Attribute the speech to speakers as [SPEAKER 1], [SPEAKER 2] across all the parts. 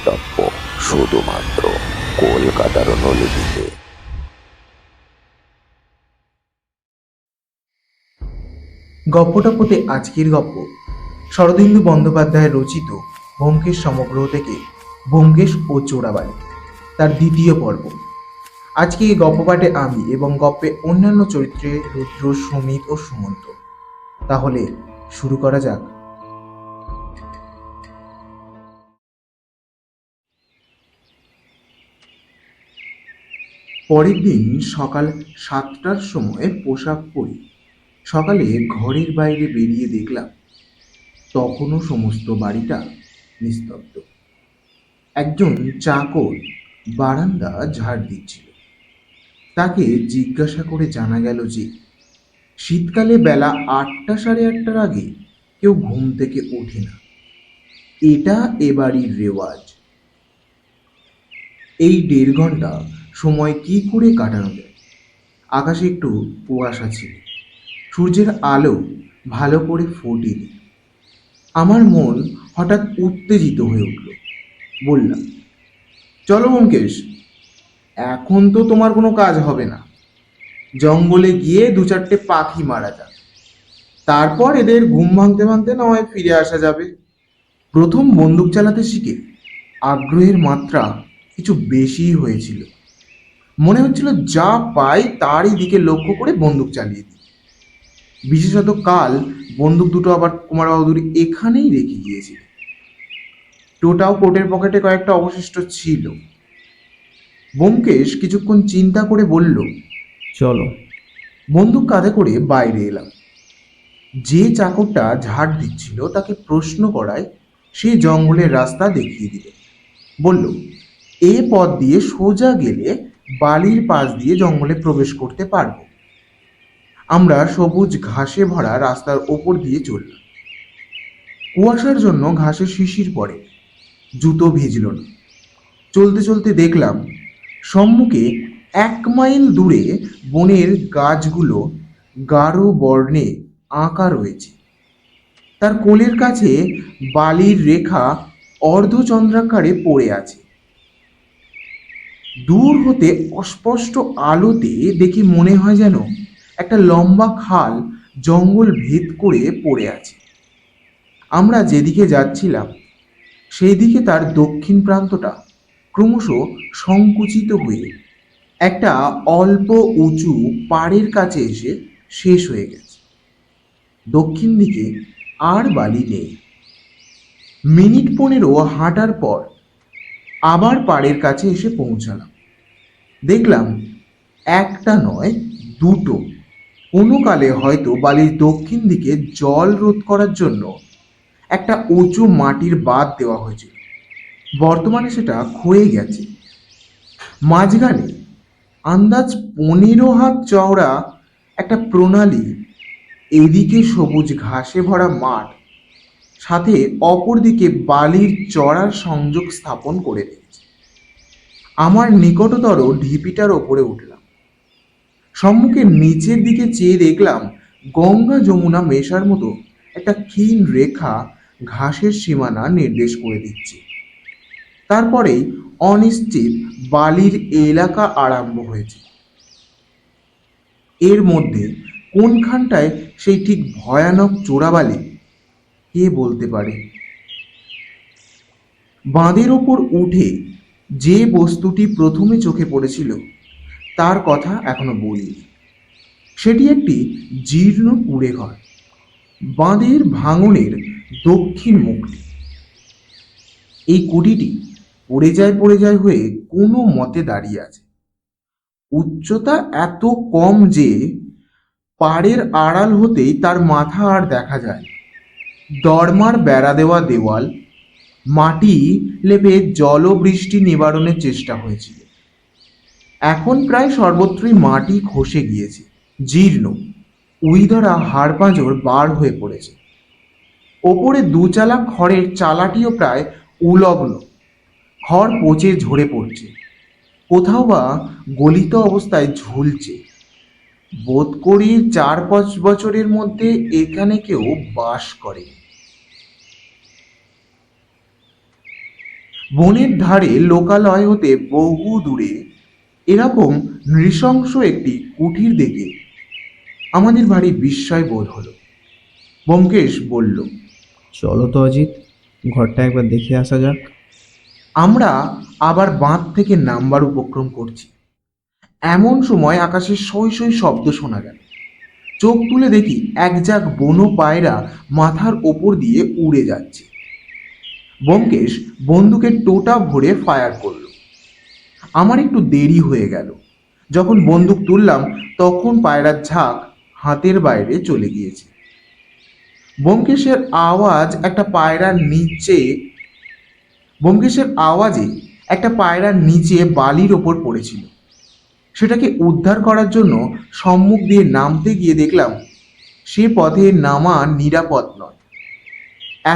[SPEAKER 1] গল্পটপ্প, শুধুমাত্র কলকাতার অনুলিপিতে।
[SPEAKER 2] গপ্পটপ্পতে আজকের গপ্প শরদিন্দু বন্দ্যোপাধ্যায় রচিত ব্যোমকেশ সমগ্র থেকে ব্যোমকেশ ও চোরাবালি, তার দ্বিতীয় পর্ব। আজকে এই গপ্প পাঠে আমি এবং গপ্পে অন্যান্য চরিত্রে রুদ্র, সুমিত ও সুমন্ত। তাহলে শুরু করা যাক। পরের দিন সকাল 7টার সময় পোশাক পরি সকালে ঘরের বাইরে বেরিয়ে দেখলাম তখনও সমস্ত বাড়িটা নিস্তব্ধ। একজন চাকর বারান্দা ঝাড় দিচ্ছিল। তাকে জিজ্ঞাসা করে জানা গেল যে শীতকালে বেলা 8টা সাড়ে 8টার আগে কেউ ঘুম থেকে ওঠে না। এটা এ বাড়ির রেওয়াজ। এই 1.5 ঘন্টা সময় কি করে কাটানো যায়? আকাশে একটু কুয়াশা ছিল, সূর্যের আলো ভালো করে ফোটেনি। আমার মন হঠাৎ উত্তেজিত হয়ে উঠল। বললাম, চলো ব্যোমকেশ, এখন তো তোমার কোনো কাজ হবে না। জঙ্গলে গিয়ে 2-4টে পাখি মারা যাক, তারপর এদের ঘুম ভাঙতে ভাঙতে না হয় ফিরে আসা যাবে। প্রথম বন্দুক চালাতে শিখে আগ্রহের মাত্রা কিছু বেশিই হয়েছিল। মনে হচ্ছিল যা পাই তারই দিকে লক্ষ্য করে বন্দুক চালিয়ে দিই। বিশেষত কাল বন্দুক দুটো আবার কুমারবাবুর এখানেই রেখে গিয়েছিল। টোটাও কোটের পকেটে কয়েকটা অবশিষ্ট ছিল। ব্যোমকেশ কিছুক্ষণ চিন্তা করে বলল,
[SPEAKER 3] চলো।
[SPEAKER 2] বন্দুক কাঁধে করে বাইরে এলাম। যে চাকরটা ঝাড় দিচ্ছিল তাকে প্রশ্ন করায় সে জঙ্গলের রাস্তা দেখিয়ে দিল। বলল, এ পথ দিয়ে সোজা গেলে বালির পাশ দিয়ে জঙ্গলে প্রবেশ করতে পারবো। আমরা সবুজ ঘাসে ভরা রাস্তার ওপর দিয়ে চললাম। কুয়াশার জন্য ঘাসে শিশির পড়ে, জুতো ভিজল না। চলতে চলতে দেখলাম সম্মুখে 1 মাইল দূরে বনের গাছগুলো গাঢ় বর্ণে আঁকা রয়েছে। তার কোলের কাছে বালির রেখা অর্ধচন্দ্রাকারে পড়ে আছে। দূর হতে অস্পষ্ট আলোতে দেখি মনে হয় যেন একটা লম্বা খাল জঙ্গল ভেদ করে পড়ে আছে। আমরা যেদিকে যাচ্ছিলাম সেই দিকে তার দক্ষিণ প্রান্তটা ক্রমশ সংকুচিত হয়ে একটা অল্প উঁচু পাড়ের কাছে এসে শেষ হয়ে গেছে। দক্ষিণ দিকে আর বালি নেই। মিনিট 15 হাঁটার পর আবার পাড়ের কাছে এসে পৌঁছালাম। দেখলাম একটা নয়, দুটো, কোনো কালে হয়তো বালির দক্ষিণ দিকে জল রোধ করার জন্য একটা উঁচু মাটির বাঁধ দেওয়া হয়েছিল। বর্তমানে সেটা ক্ষয়ে গেছে। মাঝখানে আন্দাজ 15 হাত চওড়া একটা প্রণালী, এদিকে সবুজ ঘাসে ভরা মাঠ, সাথে অপরদিকে বালির চড়ার সংযোগ স্থাপন করে রেখেছে। আমার নিকটতর ঢিপিটার ওপরে উঠলাম। সম্মুখে নিচের দিকে চেয়ে দেখলাম গঙ্গা যমুনা মেশার মতো একটা ক্ষীণ রেখা ঘাসের সীমানা নির্দেশ করে দিচ্ছে। তারপরেই অনিশ্চিত বালির এলাকা আরম্ভ হয়েছে। এর মধ্যে কোনখানটায় সেই ঠিক ভয়ানক চোরাবালি কে বলতে পারে? বাঁধের ওপর উঠে যে বস্তুটি প্রথমে চোখে পড়েছিল তার কথা এখনো বলিনি। সেটি একটি জীর্ণ কুঁড়ে ঘর, বাঁধের ভাঙনের দক্ষিণ মুখটি। এই কুটিটি পড়ে যায় হয়ে কোনো মতে দাঁড়িয়ে আছে। উচ্চতা এত কম যে পাড়ের আড়াল হতেই তার মাথা আর দেখা যায়। দরমার বেড়া দেওয়া দেওয়াল, মাটি লেপে জলবৃষ্টি নিবারণের চেষ্টা হয়েছিল। এখন প্রায় সর্বত্রই মাটি খসে গিয়েছে, জীর্ণ, উইধরা হাড়পাঁজর বার হয়ে পড়েছে। ওপরে 2 চালা খড়ের চালাটিও প্রায় উলগ্ন, খড় পচে ঝরে পড়ছে, কোথাও বা গলিত অবস্থায় ঝুলছে। বোধ করি 4-5 বছরের মধ্যে এখানে কেউ বাস করে। বনের ধারে লোকালয় হতে বহু দূরে এরকম নৃশংস একটি কুঠির দেখে আমাদের ভারী বিস্ময় বোধ হলো। ব্যোমকেশ বলল,
[SPEAKER 3] চলো তো অজিত, ঘরটা একবার দেখে আসা যাক।
[SPEAKER 2] আমরা আবার বাঁধ থেকে নামবার উপক্রম করছি। এমন সময় আকাশে সই সই শব্দ শোনা গেল। চোখ তুলে দেখি এক ঝাঁক বনো পায়রা মাথার ওপর দিয়ে উড়ে যাচ্ছে। ব্যোমকেশ বন্দুকের টোটা ভরে ফায়ার করল। আমার একটু দেরি হয়ে গেল। যখন বন্দুক তুললাম তখন পায়রার ঝাঁক হাতের বাইরে চলে গিয়েছে। ব্যোমকেশের আওয়াজে একটা পায়রার নিচে বালির ওপর পড়েছিল। সেটাকে উদ্ধার করার জন্য সম্মুখ দিয়ে নামতে গিয়ে দেখলাম সে পথে নামা নিরাপদ নয়।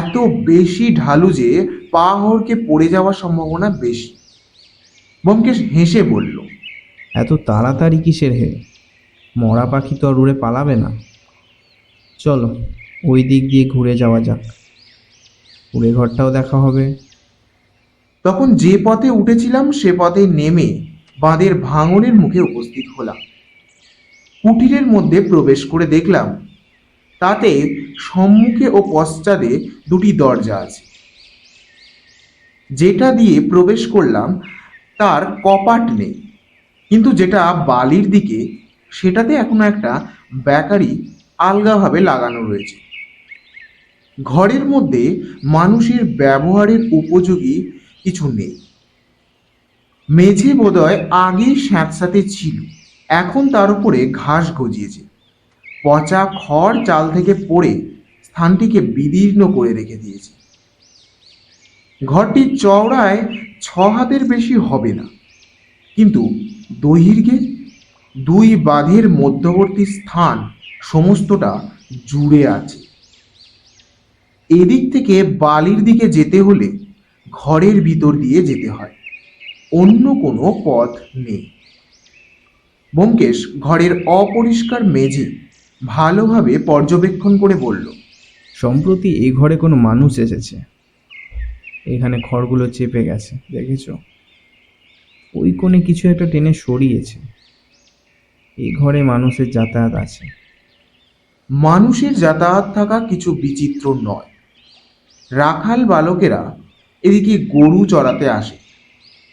[SPEAKER 2] এত বেশি ঢালু যে পা হড়কে পড়ে যাওয়ার সম্ভাবনা বেশি। ব্যোমকেশ হেসে বলল,
[SPEAKER 3] এত তাড়াতাড়ি কিসের হে? মরা পাখি তো আর উড়ে পালাবে না। চলো ওই দিক দিয়ে ঘুরে যাওয়া যাক, কুড়ে ঘরটাও দেখা হবে।
[SPEAKER 2] তখন যে পথে উঠেছিলাম সে পথে নেমে বাঁধের ভাঙনের মুখে উপস্থিত হলাম। কুটিরের মধ্যে প্রবেশ করে দেখলাম তাতে সম্মুখে ও পশ্চাতে দুটি দরজা আছে। যেটা দিয়ে প্রবেশ করলাম তার কপাট নেই, কিন্তু যেটা বালির দিকে সেটাতে এখনো একটা ব্যাকারি আলগাভাবে লাগানো রয়েছে। ঘরের মধ্যে মানুষের ব্যবহারের উপযোগী কিছু নেই। মেঝে বোধহয় আগেই স্যাঁতস্যাঁতে ছিল, এখন তার উপরে ঘাস গজিয়েছে। পচা খড় চাল থেকে পড়ে স্থানটিকে বিদীর্ণ করে রেখে দিয়েছে। ঘরটি চওড়ায় 6 হাতের বেশি হবে না, কিন্তু দৈর্ঘ্যে 2 বাঁধের মধ্যবর্তী স্থান সমস্তটা জুড়ে আছে। এদিক থেকে বালির দিকে যেতে হলে ঘরের ভিতর দিয়ে যেতে হয়, অন্য কোনো পথ নেই। ব্যোমকেশ ঘরের অপরিষ্কার মেঝে ভালোভাবে পর্যবেক্ষণ করে বলল,
[SPEAKER 3] সম্প্রতি এই ঘরে কোনো মানুষ এসেছে। এখানে খড়গুলো চেপে গেছে, দেখেছ? ওই কোণে কিছু একটা টেনে সরিয়েছে। এই ঘরে মানুষের যাতায়াত আছে।
[SPEAKER 2] মানুষের যাতায়াত থাকা কিছু বিচিত্র নয়। রাখাল বালকেরা এদিকে গরু চড়াতে আসে,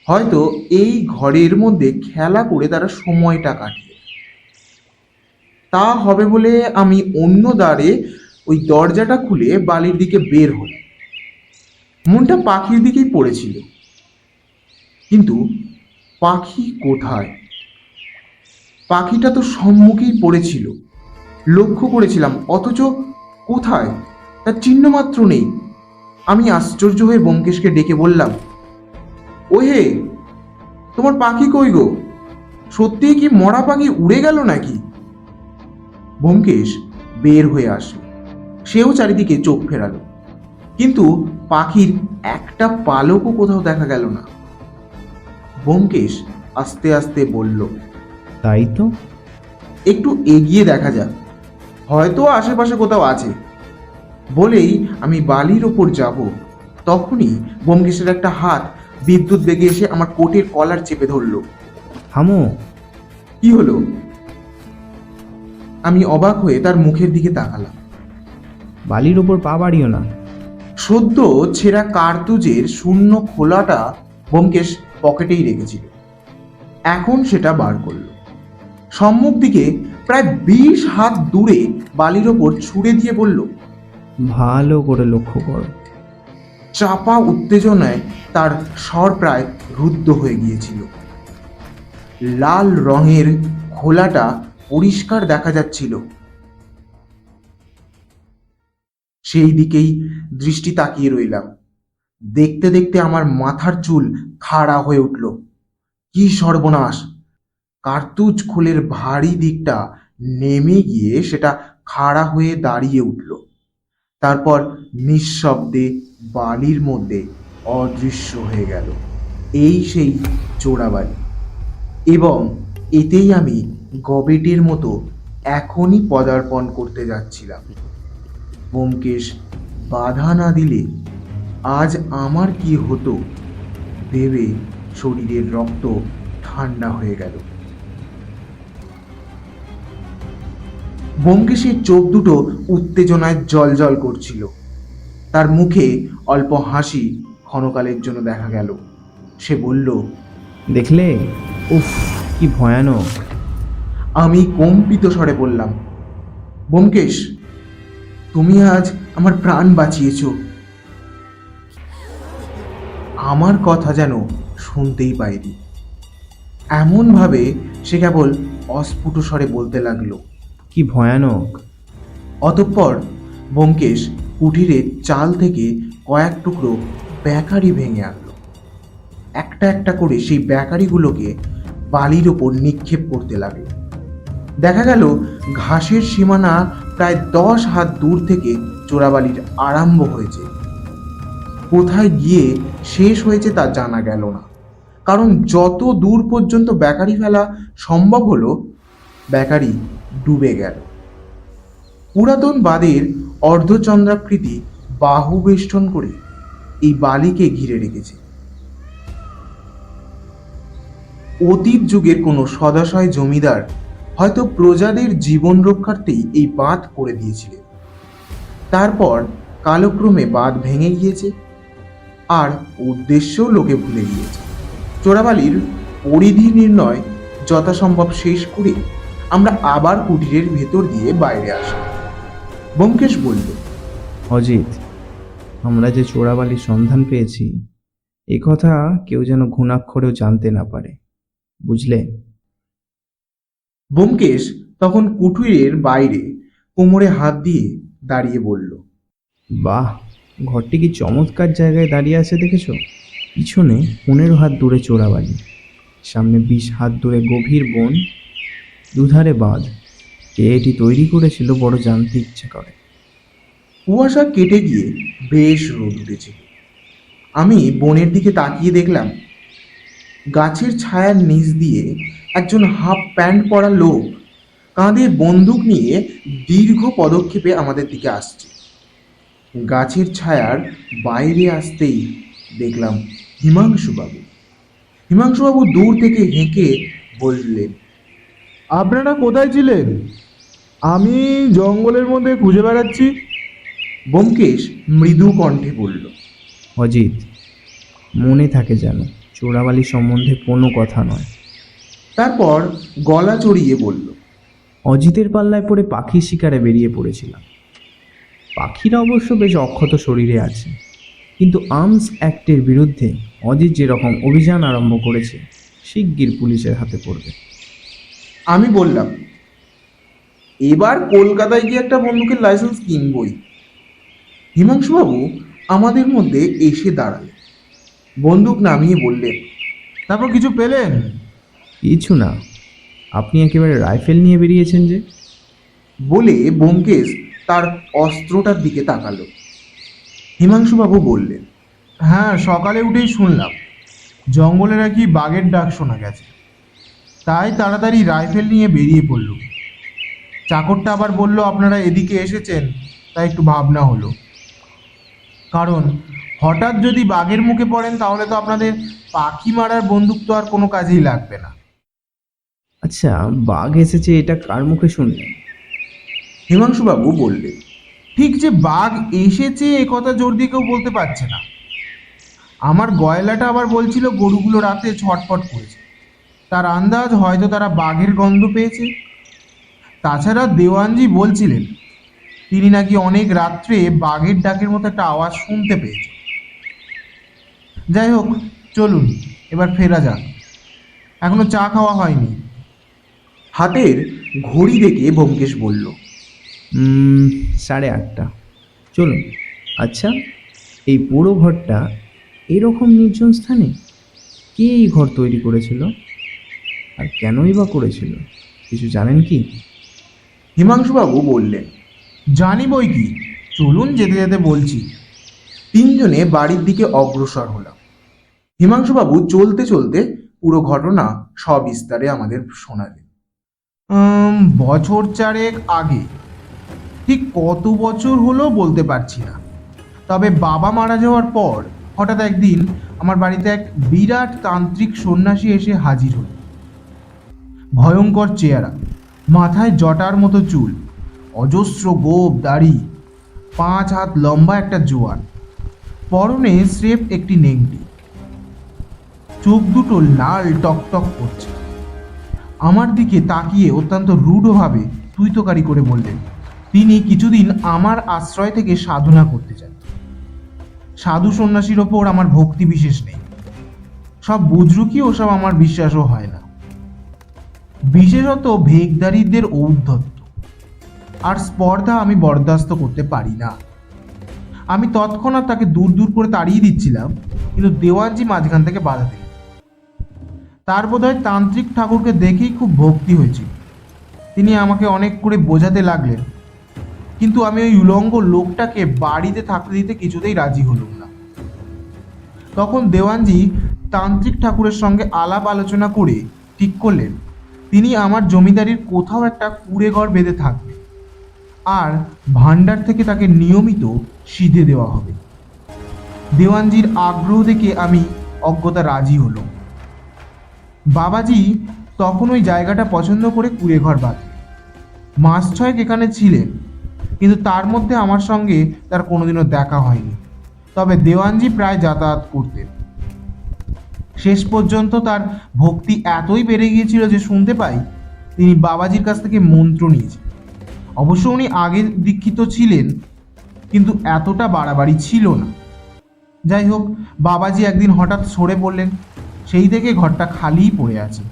[SPEAKER 2] হয়তো এই ঘরের মধ্যে খেলা করে তারা সময়টা কাটিয়ে। তা হবে বলে আমি অন্য দ্বারে ওই দরজাটা খুলে বালির দিকে বের হলাম। মনটা পাখির দিকেই পড়েছিল, কিন্তু পাখি কোথায়? পাখিটা তো সম্মুখেই পড়েছিল, লক্ষ্য করেছিলাম, অথচ কোথায় তার চিহ্ন মাত্র নেই। আমি আশ্চর্য হয়ে ব্যোমকেশকে ডেকে বললাম, ওহে, তোমার পাখি কই গো? সত্যিই কি মরা পাখি উড়ে গেল নাকি? ব্যোমকেশ বের হয়ে আসলো। সেও চারিদিকে চোখ ফেরালো, কিন্তু পাখির একটা পালকও কোথাও দেখা গেল না। ব্যোমকেশ আস্তে আস্তে বলল,
[SPEAKER 3] তাই তো।
[SPEAKER 2] একটু এগিয়ে দেখা যাক, হয়তো আশেপাশে কোথাও আছে। বলেই আমি বালির ওপর যাব, তখনই ব্যোমকেশের একটা হাত বিদ্যুৎ বেগে এসে আমার কোটের কলার চেপে ধরল।
[SPEAKER 3] থামো।
[SPEAKER 2] কি হলো? আমি অবাক হয়ে তার মুখের দিকে তাকালাম।
[SPEAKER 3] বালির ওপর পা বাড়িও না।
[SPEAKER 2] সদ্য ছেঁড়া কার্তুজের শূন্য খোলাটা ব্যোমকেশ পকেটেই রেখেছিল, এখন সেটা বার করল। সম্মুখ দিকে প্রায় 20 হাত দূরে বালির ওপর ছুঁড়ে দিয়ে বলল,
[SPEAKER 3] ভালো করে লক্ষ্য করো।
[SPEAKER 2] চাপা উত্তেজনায় তার স্বর প্রায় রুদ্ধ হয়ে গিয়েছিল। লাল রঙের খোলাটা পরিষ্কার দেখা যাচ্ছিল। সেই দিকেই দৃষ্টি তাকিয়ে রইলাম। দেখতে দেখতে আমার মাথার চুল খাড়া হয়ে উঠল। কি সর্বনাশ! কার্তুজ খোলের ভারী দিকটা নেমে গিয়ে সেটা খাড়া হয়ে দাঁড়িয়ে উঠল, তারপর নিঃশব্দে বালির মধ্যে অদৃশ্য হয়ে গেল। এই সেই চোরাবালি, এবং এতেই আমি গবেটের মতো এখনই পদার্পণ করতে যাচ্ছিলাম। ব্যোমকেশ বাধা না দিলে আজ আমার কি হতো দেবে শরীরের রক্ত ঠান্ডা হয়ে গেল। ব্যোমকেশের চোখ দুটো উত্তেজনায় জ্বলজ্বল করছিল। তার মুখে অল্প হাসি ক্ষণকালের জন্য দেখা গেল। সে বলল,
[SPEAKER 3] দেখলে? উফ, কি ভয়ানক।
[SPEAKER 2] আমি কম্পিত স্বরে বললাম, ব্যোমকেশ, তুমি আজ আমার প্রাণ বাঁচিয়েছ। আমার কথা যেন শুনতেই পাইনি। এমনভাবে সে কেবল অস্ফুট স্বরে বলতে লাগলো।
[SPEAKER 3] কি ভয়ানক।
[SPEAKER 2] অতঃপর ব্যোমকেশ কুঠিরের চাল থেকে কয়েক টুকরো ব্যাকারি ভেঙে আনলো। একটা একটা করে সেই ব্যাকারিগুলোকে বালির ওপর নিক্ষেপ করতে লাগলো। দেখা গেল ঘাসের সীমানা প্রায় 10 হাত দূর থেকে চোরাবালির আরম্ভ হয়েছে। কোথায় গিয়ে শেষ হয়েছে তা জানা গেল না, কারণ যত দূর পর্যন্ত ব্যাকারি ফেলা সম্ভব হলো, ব্যাকারি ডুবে গেল। পুরাতন বাঁধের অর্ধচন্দ্রাকৃতি বাহু বেষ্টন করে এই বালিকে ঘিরে রেখেছে। অতীত যুগের কোনো সদাশয় জমিদার হয়তো প্রজাদের জীবন রক্ষার্থেই এই বাঁধ করে দিয়েছিলেন। তারপর কালক্রমে বাঁধ ভেঙে গিয়েছে, আর উদ্দেশ্য লোকে ভুলে গিয়েছে। চোরাবালির পরিধি নির্ণয় যথাসম্ভব শেষ করে আমরা আবার কুটিরের ভেতর দিয়ে বাইরে আসি। ব্যোমকেশ বলল,
[SPEAKER 3] অজিত, আমরা যে চোরাবালির সন্ধান পেয়েছি এ কথা কেউ যেন ঘুণাক্ষরেও জানতে না পারে, বুঝলে?
[SPEAKER 2] ব্যোমকেশ তখন কুঠিরের বাইরে কোমরে হাত দিয়ে দাঁড়িয়ে বলল,
[SPEAKER 3] বাহ, ঘরটি কি চমৎকার জায়গায় দাঁড়িয়ে আছে দেখেছো? পিছনে 15 হাত দূরে চোরাবালি, সামনে 20 হাত দূরে গভীর বন, দুধারে বাঁধ। কে এটি তৈরি করেছিল বড় জানতে ইচ্ছে করে।
[SPEAKER 2] কুয়াশা কেটে গিয়ে বেশ রোদ উঠেছিল। আমি বনের দিকে তাকিয়ে দেখলাম গাছের ছায়ার নিচ দিয়ে একজন হাফ প্যান্ট পরা লোক কাঁধে বন্দুক নিয়ে দীর্ঘ পদক্ষেপে আমাদের দিকে আসছে। গাছের ছায়ার বাইরে আসতেই দেখলাম হিমাংশুবাবু। হিমাংশুবাবু দূর থেকে হেঁকে বললেন,
[SPEAKER 4] আপনারা কোথায় ছিলেন? আমি জঙ্গলের মধ্যে খুঁজে বেড়াচ্ছি।
[SPEAKER 2] ব্যোমকেশ মৃদু কণ্ঠে বলল,
[SPEAKER 3] অজিত, মনে থাকে যেন চোরাবালি সম্বন্ধে কোনো কথা নয়।
[SPEAKER 2] তারপর গলা চড়িয়ে বলল,
[SPEAKER 3] অজিতের পাল্লায় পড়ে পাখি শিকারে বেরিয়ে পড়েছিলাম। পাখিরা অবশ্য বেশ অক্ষত শরীরে আছে, কিন্তু আর্মস অ্যাক্টের বিরুদ্ধে অজিত যেরকম অভিযান আরম্ভ করেছে শিগগির পুলিশের হাতে পড়বে।
[SPEAKER 2] আমি বললাম, এবার কলকাতায় গিয়ে একটা বন্দুকের লাইসেন্স কিনবই। হিমাংশুবাবু আমাদের মধ্যে এসে দাঁড়ালেন, বন্দুক নামিয়ে বললেন,
[SPEAKER 4] তারপর কিছু পেলেন?
[SPEAKER 3] কিছু না, আপনি একেবারে রাইফেল নিয়ে বেরিয়েছেন যে।
[SPEAKER 2] বলে ব্যোমকেশ তার অস্ত্রটার দিকে তাকালো। হিমাংশুবাবু বললেন,
[SPEAKER 4] হ্যাঁ, সকালে উঠেই শুনলাম জঙ্গলে নাকি বাঘের ডাক শোনা গেছে, তাই তাড়াতাড়ি রাইফেল নিয়ে বেরিয়ে পড়ল। চাকরটা আবার বলল আপনারা এদিকে এসেছেন, তাই একটু ভাবনা হলো। কারণ হঠাৎ যদি বাঘের মুখে পড়েন তাহলে তো আপনাদের পাখি মারার বন্দুক তো আর কোনো কাজেই লাগবে না।
[SPEAKER 3] আচ্ছা, বাঘ এসেছে এটা কার মুখে শুনলেন?
[SPEAKER 2] হিমাংশুবাবু বললেন,
[SPEAKER 4] ঠিক যে বাঘ এসেছে এ কথা জোর দিয়ে কেউ বলতে পারছে না। আমার গয়লাটা আবার বলছিল গরুগুলো রাতে ছটফট করেছে, তার আন্দাজ হয়তো তারা বাঘের গন্ধ পেয়েছে। তাছাড়া দেওয়ানজি বলছিলেন তিনি নাকি অনেক রাত্রে বাঘের ডাকের মতো একটা আওয়াজ শুনতে পেয়েছে। যাই হোক, চলুন এবার ফেরা যাক, এখনো চা খাওয়া হয়নি।
[SPEAKER 2] হাতের ঘড়ি দেখে ব্যোমকেশ বলল,
[SPEAKER 3] 8:30। চলুন। আচ্ছা, এই পুরো ঘরটা এরকম নির্জন স্থানে কে এই ঘর তৈরি করেছিল, আর কেনই বা করেছিল, কিছু জানেন কি?
[SPEAKER 2] হিমাংশুবাবু বললেন,
[SPEAKER 4] জানি বই কি, চলুন যেতে যেতে বলছি।
[SPEAKER 2] তিনজনে বাড়ির দিকে অগ্রসর হলাম। হিমাংশুবাবু চলতে চলতে পুরো ঘটনা সবিস্তারে আমাদের শোনালেন।
[SPEAKER 4] বছর 4 আগে, ঠিক কত বছর হলো বলতে পারছি না, তবে বাবা মারা যাওয়ার পর হঠাৎ একদিন আমার বাড়িতে এক বিরাট তান্ত্রিক সন্ন্যাসী এসে হাজির হল। ভয়ঙ্কর চেহারা, মাথায় জটার মতো চুল, অজস্র গোঁফ দাড়ি, 5 হাত লম্বা একটা জোয়ান, পরনে স্রেফ একটি নেংটি, চোখ দুটো লাল টকটক করছে। আমার দিকে তাকিয়ে অত্যন্ত রূঢ়ভাবে তুইতকারি করে বললেন তিনি কিছুদিন আমার আশ্রয় থেকে সাধনা করতে চান। সাধু সন্ন্যাসীর ওপর আমার ভক্তি বিশেষ নেই, সব বুজরুকি ওসব আমার বিশ্বাসও হয় না, বিশেষত ভেগদারিদের ঔদ্ধত্য আর স্পর্ধা আমি বরদাস্ত করতে পারি না। আমি তৎক্ষণাৎ তাকে দূর দূর করে তাড়িয়ে দিচ্ছিলাম, কিন্তু দেওয়ানজি মাঝখান থেকে বাধা দিলেন। তার বোধহয় তান্ত্রিক ঠাকুরকে দেখেই খুব ভক্তি হয়েছিল। তিনি আমাকে অনেক করে বোঝাতে লাগলেন, কিন্তু আমি ওই উলঙ্গ লোকটাকে বাড়িতে থাকতে দিতে কিছুতেই রাজি হলাম না। তখন দেওয়ানজি তান্ত্রিক ঠাকুরের সঙ্গে আলাপ আলোচনা করে ঠিক করলেন তিনি আমার জমিদারির কোথাও একটা কুঁড়ে ঘর বেঁধে থাকবে, আর ভান্ডার থেকে তাকে নিয়মিত সিধে দেওয়া হবে। দেওয়ানজির আগ্রহ দেখে আমি অজ্ঞতা রাজি হলো। বাবাজি তখন ওই জায়গাটা পছন্দ করে কুঁড়ে ঘর বাঁধলেন। 6 মাস এখানে ছিলেন, কিন্তু তার মধ্যে আমার সঙ্গে তার কোনোদিনও দেখা হয়নি, তবে দেওয়ানজি প্রায় যাতায়াত করতেন। শেষ পর্যন্ত তার ভক্তি এতই বেড়ে গিয়েছিল যে শুনতে পাই তিনি বাবাজির কাছ থেকে মন্ত্র নিয়েছেন। অবশ্য উনি আগে দীক্ষিত ছিলেন, কিন্তু এতটা বাড়াবাড়ি ছিল না। যাই হোক, বাবাজি একদিন হঠাৎ সরে পড়লেন, সেই থেকে ঘরটা খালিই পড়ে আছে।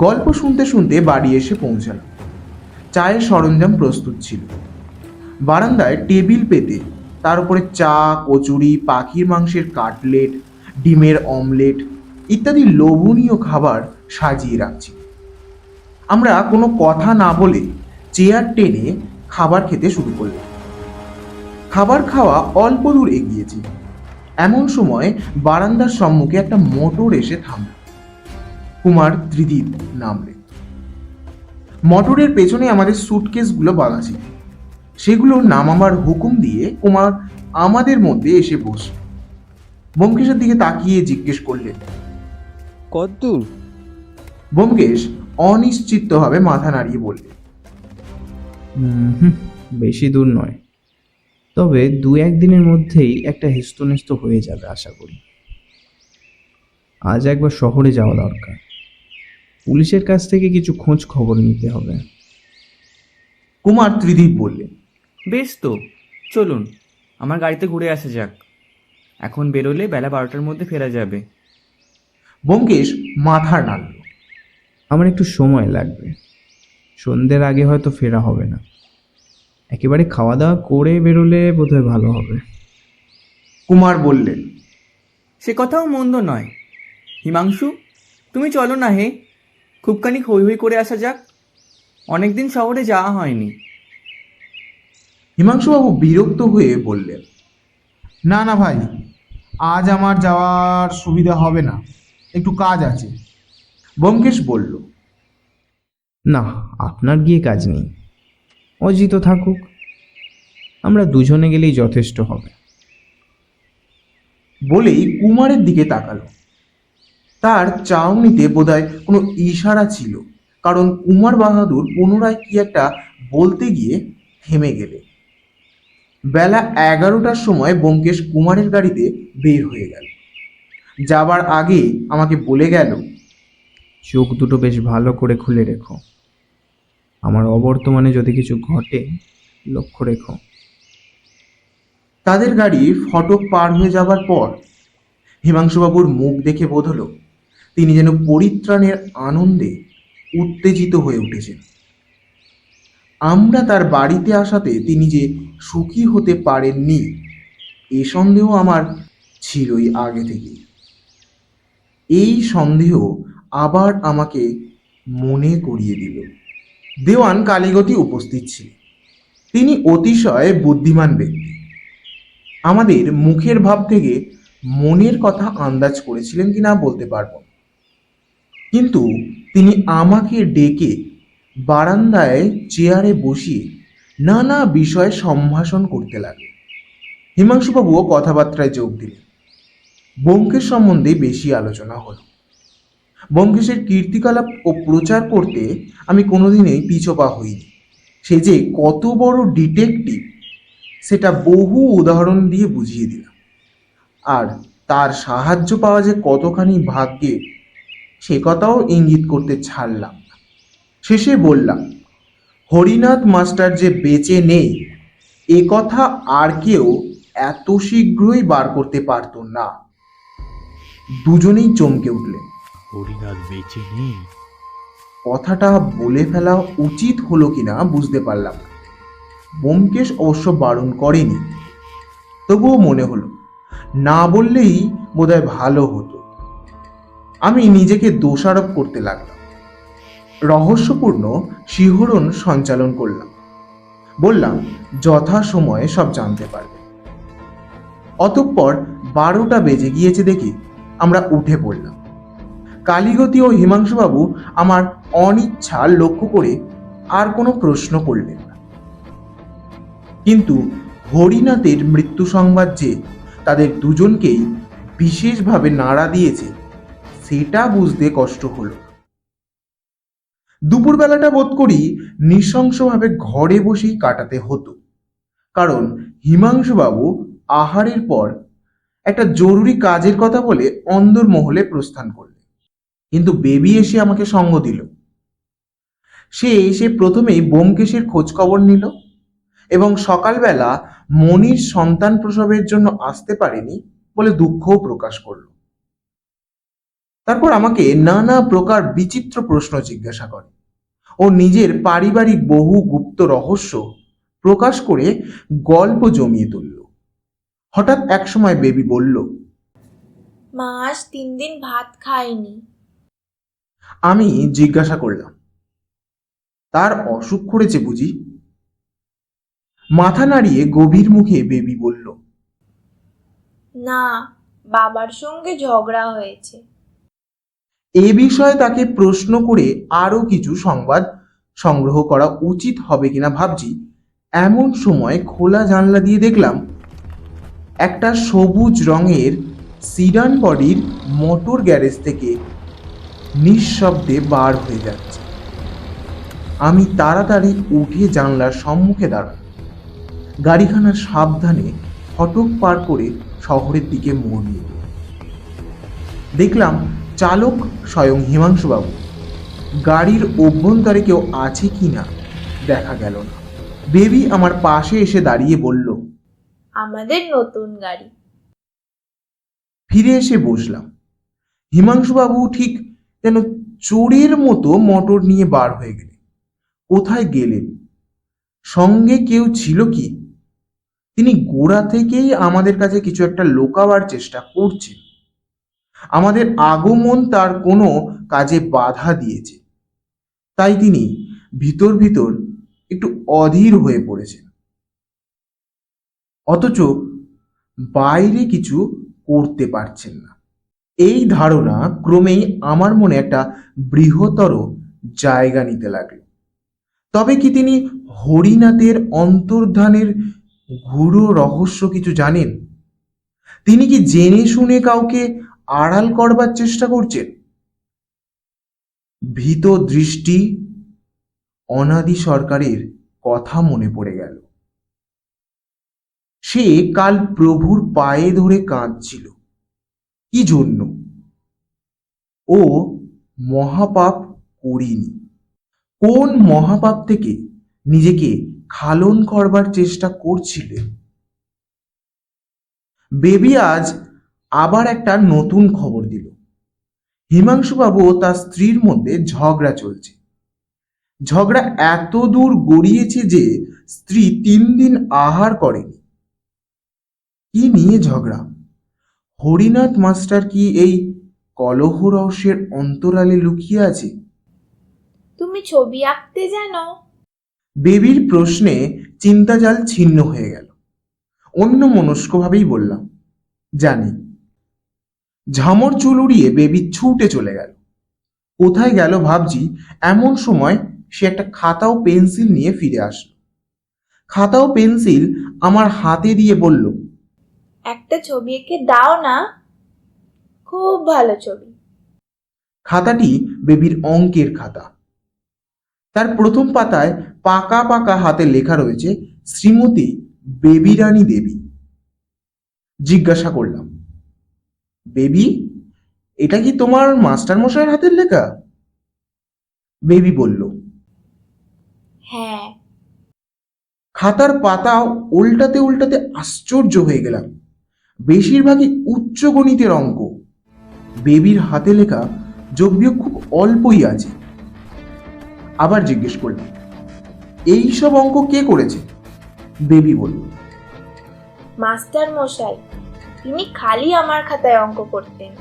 [SPEAKER 2] গল্প শুনতে শুনতে বাড়ি এসে পৌঁছালাম। চায়ের সরঞ্জাম প্রস্তুত ছিল। বারান্দায় টেবিল পেতে তার উপরে চা, কচুরি, পাখির মাংসের কাটলেট, ডিমের অমলেট ইত্যাদি লোভনীয় খাবার সাজিয়ে রাখছি। আমরা কোনো কথা না বলে চেয়ার টেনে খাবার খেতে শুরু করলাম। খাবার খাওয়া অল্প দূর এগিয়েছি, এমন সময় বারান্দার সম্মুখে একটা মোটর এসে থামল। কুমার ত্রিদীপ নামলেন। মোটরের পেছনে আমাদের সুটকেসগুলো বাঁধা ছিল, সেগুলো নামাবার হুকুম দিয়ে কুমার আমাদের মধ্যে এসে বসল। ব্যোমকেশের দিকে তাকিয়ে জিজ্ঞেস করলেন,
[SPEAKER 5] কতদূর?
[SPEAKER 2] ব্যোমকেশ অনিশ্চিতভাবে মাথা নাড়িয়ে বললেন,
[SPEAKER 3] বেশি দূর নয়, তবে 2-1 দিনের মধ্যেই একটা হেস্তনেস্ত হয়ে যাবে আশা করি। আজ একবার শহরে যাওয়া দরকার, পুলিশের কাছ থেকে কিছু খোঁজ খবর নিতে হবে।
[SPEAKER 2] কুমার ত্রিদীপ বললেন,
[SPEAKER 5] বেশ তো, চলুন আমার গাড়িতে ঘুরে আসা যাক। এখন বেরোলে বেলা 12টার মধ্যে ফেরা যাবে।
[SPEAKER 2] ব্যোমকেশ মাথা নাড়ল।
[SPEAKER 3] আমার একটু সময় লাগবে, সন্ধ্যের আগে হয়তো ফেরা হবে না। একেবারে খাওয়া দাওয়া করে বেরোলে বোধহয় ভালো হবে।
[SPEAKER 2] কুমার বললেন,
[SPEAKER 5] সে কথাও মন্দ নয়। হিমাংশু, তুমি চলো না হে, খুবখানি হই হই করে আসা যাক। অনেকদিন শহরে যাওয়া হয়নি।
[SPEAKER 2] হিমাংশুবাবু বিরক্ত হয়ে বললেন,
[SPEAKER 4] না না ভাই, আজ আমার যাওয়ার সুবিধা হবে না, একটু কাজ আছে।
[SPEAKER 2] ব্যোমকেশ বলল,
[SPEAKER 3] না, আপনার গিয়ে কাজ নেই, অজিত থাকুক, আমরা দুজনে গেলেই যথেষ্ট হবে।
[SPEAKER 2] বলেই কুমারের দিকে তাকালো। তার চাউনিতে বোধহয় কোনো ইশারা ছিল, কারণ কুমার বাহাদুর পুনরায় কি একটা বলতে গিয়ে থেমে গেলে। বেলা 11টার সময় ব্যোমকেশ কুমারের গাড়িতে বের হয়ে গেল। যাবার আগে আমাকে বলে গেল,
[SPEAKER 3] চোখ দুটো বেশ ভালো করে খুলে রেখো, আমার অবর্তমানে যদি কিছু ঘটে লক্ষ্য রেখো।
[SPEAKER 2] তাদের গাড়ি ফটক পার হয়ে যাবার পর হিমাংশুবাবুর মুখ দেখে বোধ হলো তিনি যেন পরিত্রাণের আনন্দে উত্তেজিত হয়ে উঠেছেন। আমরা তার বাড়িতে আসাতে তিনি যে সুখী হতে পারেননি এ সন্দেহ আমার ছিলই আগে থেকেই। এই সন্দেহ আবার আমাকে মনে করিয়ে দিল দেওয়ান কালীগতি উপস্থিত ছিল। তিনি অতিশয় বুদ্ধিমান ব্যক্তি। আমাদের মুখের ভাব থেকে মনের কথা আন্দাজ করেছিলেন কিনা বলতে পারবো না, কিন্তু তিনি আমাকে ডেকে বারান্দায় চেয়ারে বসিয়ে নানা বিষয়ে সম্ভাষণ করতে লাগলেন। হিমাংশুবাবুও কথাবার্তায় যোগ দিলেন। ব্যোমকেশ সম্বন্ধে বেশি আলোচনা হলো। ব্যোমকেশের কীর্তিকলাপ ও প্রচার করতে আমি কোনোদিনই পিছপা হইনি। সে যে কত বড় ডিটেকটিভ সেটা বহু উদাহরণ দিয়ে বুঝিয়ে দিলাম। আর তার সাহায্য পাওয়া যে কতখানি ভাগ্যের সে কথাও ইঙ্গিত করতে ছাড়লাম না। শেষে বললাম, হরিনাথ মাস্টার যে বেঁচে নেই এ কথা আর কেউ এত শীঘ্রই বার করতে পারতো না। দুজনেই চমকে উঠলেন।
[SPEAKER 6] হরিনাথ বেঁচে নেই?
[SPEAKER 2] কথাটা বলে ফেলা উচিত হলো কিনা বুঝতে পারলাম না। ব্যোমকেশ অবশ্য বারণ করেনি, তবুও মনে হলো না বললেই বোধহয় ভালো হতো। আমি নিজেকে দোষারোপ করতে লাগলাম। রহস্যপূর্ণ শিহরণ সঞ্চালন করলাম। বললাম, যথাসময়ে সব জানতে পারবে। অতঃপর 12টা বেজে গিয়েছে দেখে আমরা উঠে পড়লাম। কালীগতি ও হিমাংশুবাবু আমার অনিচ্ছা লক্ষ্য করে আর কোনো প্রশ্ন করলেন না। কিন্তু হরিনাথের মৃত্যু সংবাদ যে তাদের দুজনকেই বিশেষভাবে নাড়া দিয়েছে সেটা বুঝতে কষ্ট হলো। দুপুরবেলাটা বোধ করি নৃশংসভাবে ঘরে বসেই কাটাতে হতো, কারণ হিমাংশুবাবু আহারের পর একটা জরুরি কাজের কথা বলে অন্দরমহলে প্রস্থান করলেন। কিন্তু বেবি এসে আমাকে সঙ্গ দিল। সে এসে প্রথমেই ব্যোমকেশের খোঁজ খবর নিল এবং সকালবেলা মনির সন্তান প্রসবের জন্য আসতে পারেনি বলে দুঃখও প্রকাশ করল। তারপর আমাকে নানা প্রকার বিচিত্র প্রশ্ন জিজ্ঞাসা করে ও নিজের পারিবারিক বহু গুপ্ত রহস্য প্রকাশ করে গল্প জমিয়ে তুলল। হঠাৎ একসময় বেবি বলল,
[SPEAKER 7] মা আজ 3 দিন ভাত খায়নি।
[SPEAKER 2] আমি জিজ্ঞাসা করলাম, তার অসুখ করেছে বুঝি? মাথা নাড়িয়ে গভীর মুখে বেবি বলল,
[SPEAKER 7] না, বাবার সঙ্গে ঝগড়া হয়েছে।
[SPEAKER 2] এ বিষয়ে তাকে প্রশ্ন করে আরো কিছু সংবাদ সংগ্রহ করা উচিত হবে কিনা ভাবছি। এমন সময় খোলা জানলা দিয়ে দেখলাম একটা সবুজ রঙের সিডান বডির মোটর গ্যারেজ থেকে নিঃশব্দে বার হয়ে যাচ্ছে। আমি তাড়াতাড়ি উঠে জানলার সম্মুখে দাঁড়ালাম। গাড়িখানা সাবধানে ফটক পার করে শহরের দিকে মোড় নিল। দেখলাম চালক স্বয়ং হিমাংশুবাবু। গাড়ির অভ্যন্তরে কেউ আছে কিনা দেখা গেল না। বেবি আমার পাশে এসে দাঁড়িয়ে বলল,
[SPEAKER 7] আমাদের নতুন গাড়ি।
[SPEAKER 2] ফিরে এসে বসলাম। হিমাংশুবাবু ঠিক যেন চোরের মতো মোটর নিয়ে বার হয়ে গেলেন। কোথায় গেলেন? সঙ্গে কেউ ছিল কি? তিনি গোড়া থেকেই আমাদের কাছে কিছু একটা লুকাবার চেষ্টা করছেন। আমাদের আগমন তার কোনো কাজে বাধা দিয়েছে, তাই তিনি ভিতর ভিতর একটু অধীর হয়ে পড়েছেন, অথচ বাইরে কিছু করতে পারছেন না। এই ধারণা ক্রমেই আমার মনে একটা বৃহত্তর জায়গা নিতে লাগলো। তবে কি তিনি হরিনাথের অন্তর্ধানের গূঢ় রহস্য কিছু জানেন? তিনি কি জেনে শুনে কাউকে আড়াল করবার চেষ্টা করছেন? ভীত দৃষ্টি অনাদি সরকারের কথা মনে পড়ে গেল। সে কাল প্রভুর পায়ে ধরে কাঁদছিল। কি জন্য? ও মহাপাপ করিনি। কোন মহাপাপ থেকে নিজেকে খালন করবার চেষ্টা করছিলেন? বেবি আজ আবার একটা নতুন খবর দিল। হিমাংশুবাবু ও তার স্ত্রীর মধ্যে ঝগড়া চলছে। ঝগড়া এত দূর গড়িয়েছে যে স্ত্রী 3 দিন আহার করেনি। কি নিয়ে ঝগড়া? হরিনাথ মাস্টার কি এই কলহ রহস্যের অন্তরালে লুকিয়ে আছে?
[SPEAKER 7] তুমি ছবি আঁকতে জানো?
[SPEAKER 2] বেবির প্রশ্নে চিন্তাজাল ছিন্ন হয়ে গেল। অন্য মনস্কভাবেই বললাম, জানি। ঝামর চুল উড়িয়ে বেবি ছুটে চলে গেল। কোথায় গেল ভাবছি, এমন সময় সে একটা খাতা ও পেন্সিল নিয়ে ফিরে আসলো। খাতা ও পেন্সিল আমার হাতে দিয়ে বলল,
[SPEAKER 7] একটা ছবি এঁকে দাও না, খুব ভালো ছবি।
[SPEAKER 2] খাতাটি বেবির অঙ্কের খাতা। তার প্রথম পাতায় পাকা পাকা হাতে লেখা রয়েছে শ্রীমতী বেবি রানী দেবী। জিজ্ঞাসা করলাম, বেবি, এটা কি তোমার মাস্টার মশাইয়ের হাতের লেখা? বেবি বলল,
[SPEAKER 7] হ্যাঁ।
[SPEAKER 2] খাতার পাতা উল্টাতে উল্টাতে আশ্চর্য হয়ে গেলাম। বেশিরভাগই উচ্চ গণিতের অঙ্ক। বেবির হাতে লেখা যোগ বিয়োগ খুব অল্পই আছে। আবার জিজ্ঞেস করলাম, এই সব অঙ্ক কে করেছে? বেবি বলল,
[SPEAKER 7] মাস্টার মশাই, তিনি খালি আমার খাতায় অঙ্ক করতেন।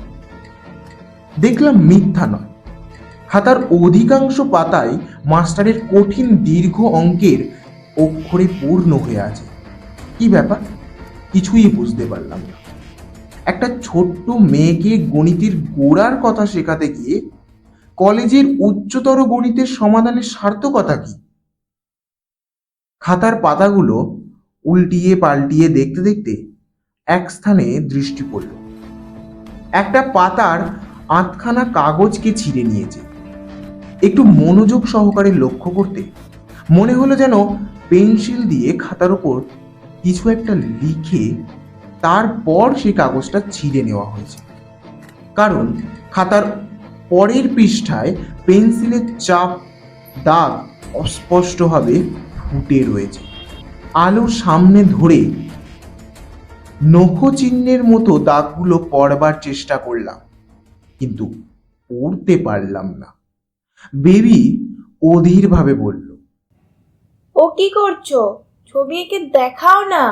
[SPEAKER 2] দেখলাম মিথ্যা নয়। খাতার অধিকাংশ পাতায় মাস্টারের কঠিন দীর্ঘ অঙ্কের অক্ষরে পূর্ণ হয়ে আছে। কি ব্যাপার? কিছুই বুঝতে পারলাম না। একটা ছোট্ট মেয়েকে গণিতের গোড়ার কথা শেখাতে গিয়ে কলেজের উচ্চতর গণিতের সমাধানের সার্থকতা কি? খাতার পাতাগুলো উল্টিয়ে পাল্টিয়ে দেখতে দেখতে এক স্থানে দৃষ্টি পড়ল। একটা পাতার আধখানা কাগজকে ছিঁড়ে নিয়েছে। একটু মনোযোগ সহকারে লক্ষ্য করতে মনে হলো যেন পেন্সিল দিয়ে খাতার উপর কিছু একটা লিখে তারপর সেই কাগজটা ছিঁড়ে নেওয়া হয়েছে। কারণ খাতার পরের পৃষ্ঠায় পেন্সিলের চাপ দাগ অস্পষ্টভাবে ফুটে রয়েছে। আলোর সামনে ধরে নখ চিহ্নের মতো দাগগুলো পড়বার চেষ্টা করলাম, কিন্তু পড়তে পারলাম না। বেবি অধীরভাবে বলল,
[SPEAKER 7] ও কি করছো? ছবি এঁকে দেখাও না।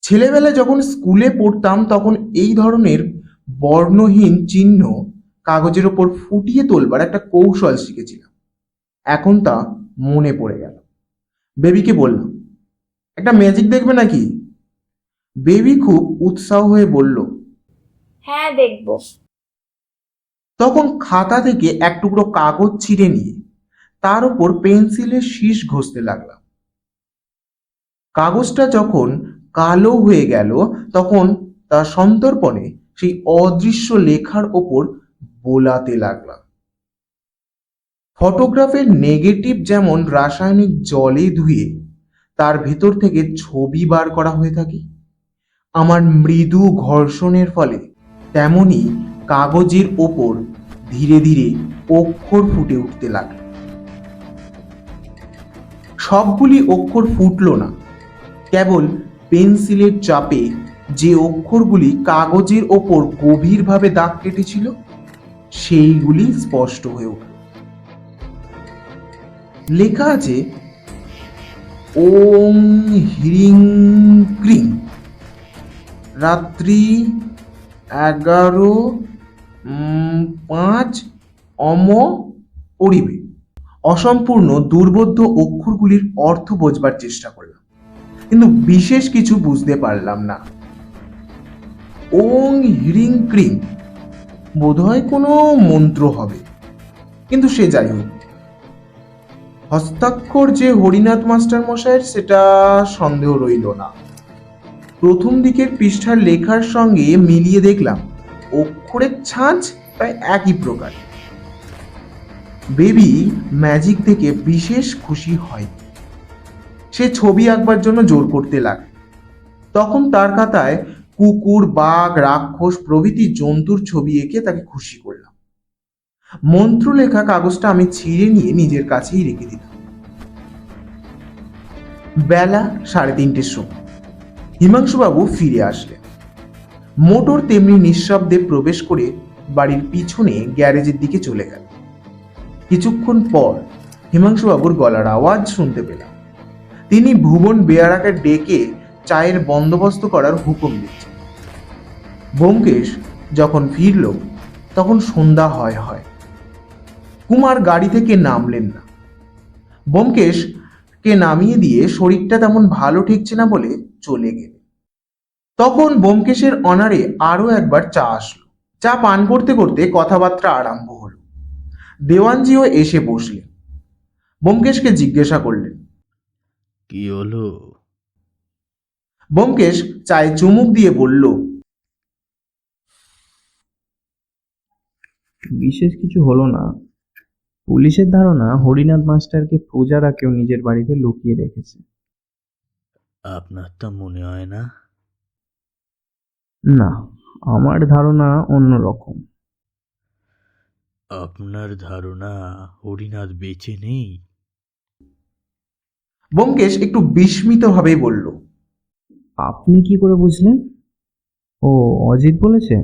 [SPEAKER 2] ছেলেবেলায় যখন স্কুলে পড়তাম তখন এই ধরনের বর্ণহীন চিহ্ন কাগজের ওপর ফুটিয়ে তোলবার একটা কৌশল শিখেছিলাম। এখন তা মনে পড়ে গেল। বেবিকে বললাম, একটা ম্যাজিক দেখবে নাকি? বেবি খুব উৎসাহ হয়ে বলল,
[SPEAKER 7] হ্যাঁ, দেখবো।
[SPEAKER 2] তখন খাতা থেকে এক টুকরো কাগজ ছিঁড়ে নিয়ে তার উপর পেন্সিলের শীষ ঘষতে লাগলাম। কাগজটা যখন কালো হয়ে গেল তখন তার সন্তর্পণে সেই অদৃশ্য লেখার ওপর বোলাতে লাগলাম। ফটোগ্রাফের নেগেটিভ যেমন রাসায়নিক জলে ধুয়ে তার ভেতর থেকে ছবি বার করা হয়ে থাকে, আমার মৃদু ঘর্ষণের ফলে তেমনি কাগজের ওপর ধীরে ধীরে অক্ষর ফুটে উঠতে লাগলো। সবগুলি অক্ষর ফুটলো না, কেবল পেন্সিলের চাপে যে অক্ষরগুলি কাগজের ওপর গভীরভাবে দাগ কেটেছিল সেইগুলি স্পষ্ট হয়ে উঠল। লেখা আছে, ওং হ্রিং ক্রিং, রাত্রি 11:05 অম পরিবে। অসম্পূর্ণ দুর্বোধ্য অক্ষরগুলির অর্থ বোঝবার চেষ্টা করলাম, কিন্তু বিশেষ কিছু বুঝতে পারলাম না। ওং হ্রিং ক্রিং বোধহয় কোনো মন্ত্র হবে, কিন্তু সে যাই হোক, হস্তাক্ষর যে হরিনাথ মাস্টার মশাইয়ের সেটা সন্দেহ রইল না। প্রথম দিকের পৃষ্ঠার লেখার সঙ্গে মিলিয়ে দেখলাম অক্ষরের ছাঁচ প্রায় একই প্রকার। বেবি ম্যাজিক থেকে বিশেষ খুশি হয়। সে ছবি আঁকবার জন্য জোর করতে লাগে। তখন তার খাতায় কুকুর, বাঘ, রাক্ষস প্রভৃতি জন্তুর ছবি এঁকে তাকে খুশি করলাম। মন্ত্র লেখা কাগজটা আমি ছিঁড়ে নিয়ে নিজের কাছেই রেখে দিলাম। বেলা 3:30 সময় হিমাংশুবাবু ফিরে আসলেন। মোটর তেমনি নিঃশব্দে প্রবেশ করে বাড়ির পিছনে গ্যারেজের দিকে চলে গেল। কিছুক্ষণ পর হিমাংশুবাবুর গলার আওয়াজ শুনতে পেলাম। তিনি ভুবন বেয়ারাকে ডেকে চায়ের বন্দোবস্ত করার হুকুম দিচ্ছেন। ব্যোমকেশ যখন ফিরল তখন সন্ধ্যা হয়। কুমার গাড়ি থেকে নামলেন না। ব্যোমকেশকে নামিয়ে দিয়ে শরীরটা তেমন ভালো ঠেকছে না বলে চলে গেলেন। তখন ব্যোমকেশের অনারে আরো একবার চা আসলো। চা পান করতে করতে কথাবার্তা আরম্ভ হলো। দেওয়ানজিও এসে বসলেন। ব্যোমকেশকে জিজ্ঞাসা করলেন,
[SPEAKER 6] কি হলো?
[SPEAKER 2] ব্যোমকেশ চায়ে চুমুক দিয়ে বলল,
[SPEAKER 3] বিশেষ কিছু হলো না। পুলিশের ধারণা হরিনাথ মাস্টারকে প্রজারা কেউ নিজের বাড়িতে লুকিয়ে রেখেছে।
[SPEAKER 6] আপনার তা মনে হয় না?
[SPEAKER 3] না, আমার ধারণা অন্যরকম।
[SPEAKER 6] আপনার ধারণা হরিনাথ বেঁচে নেই?
[SPEAKER 2] ব্যোমকেশ একটু বিস্মিতভাবে বলল,
[SPEAKER 3] আপনি কি করে বুঝলেন? ও, অজিত বলেছে?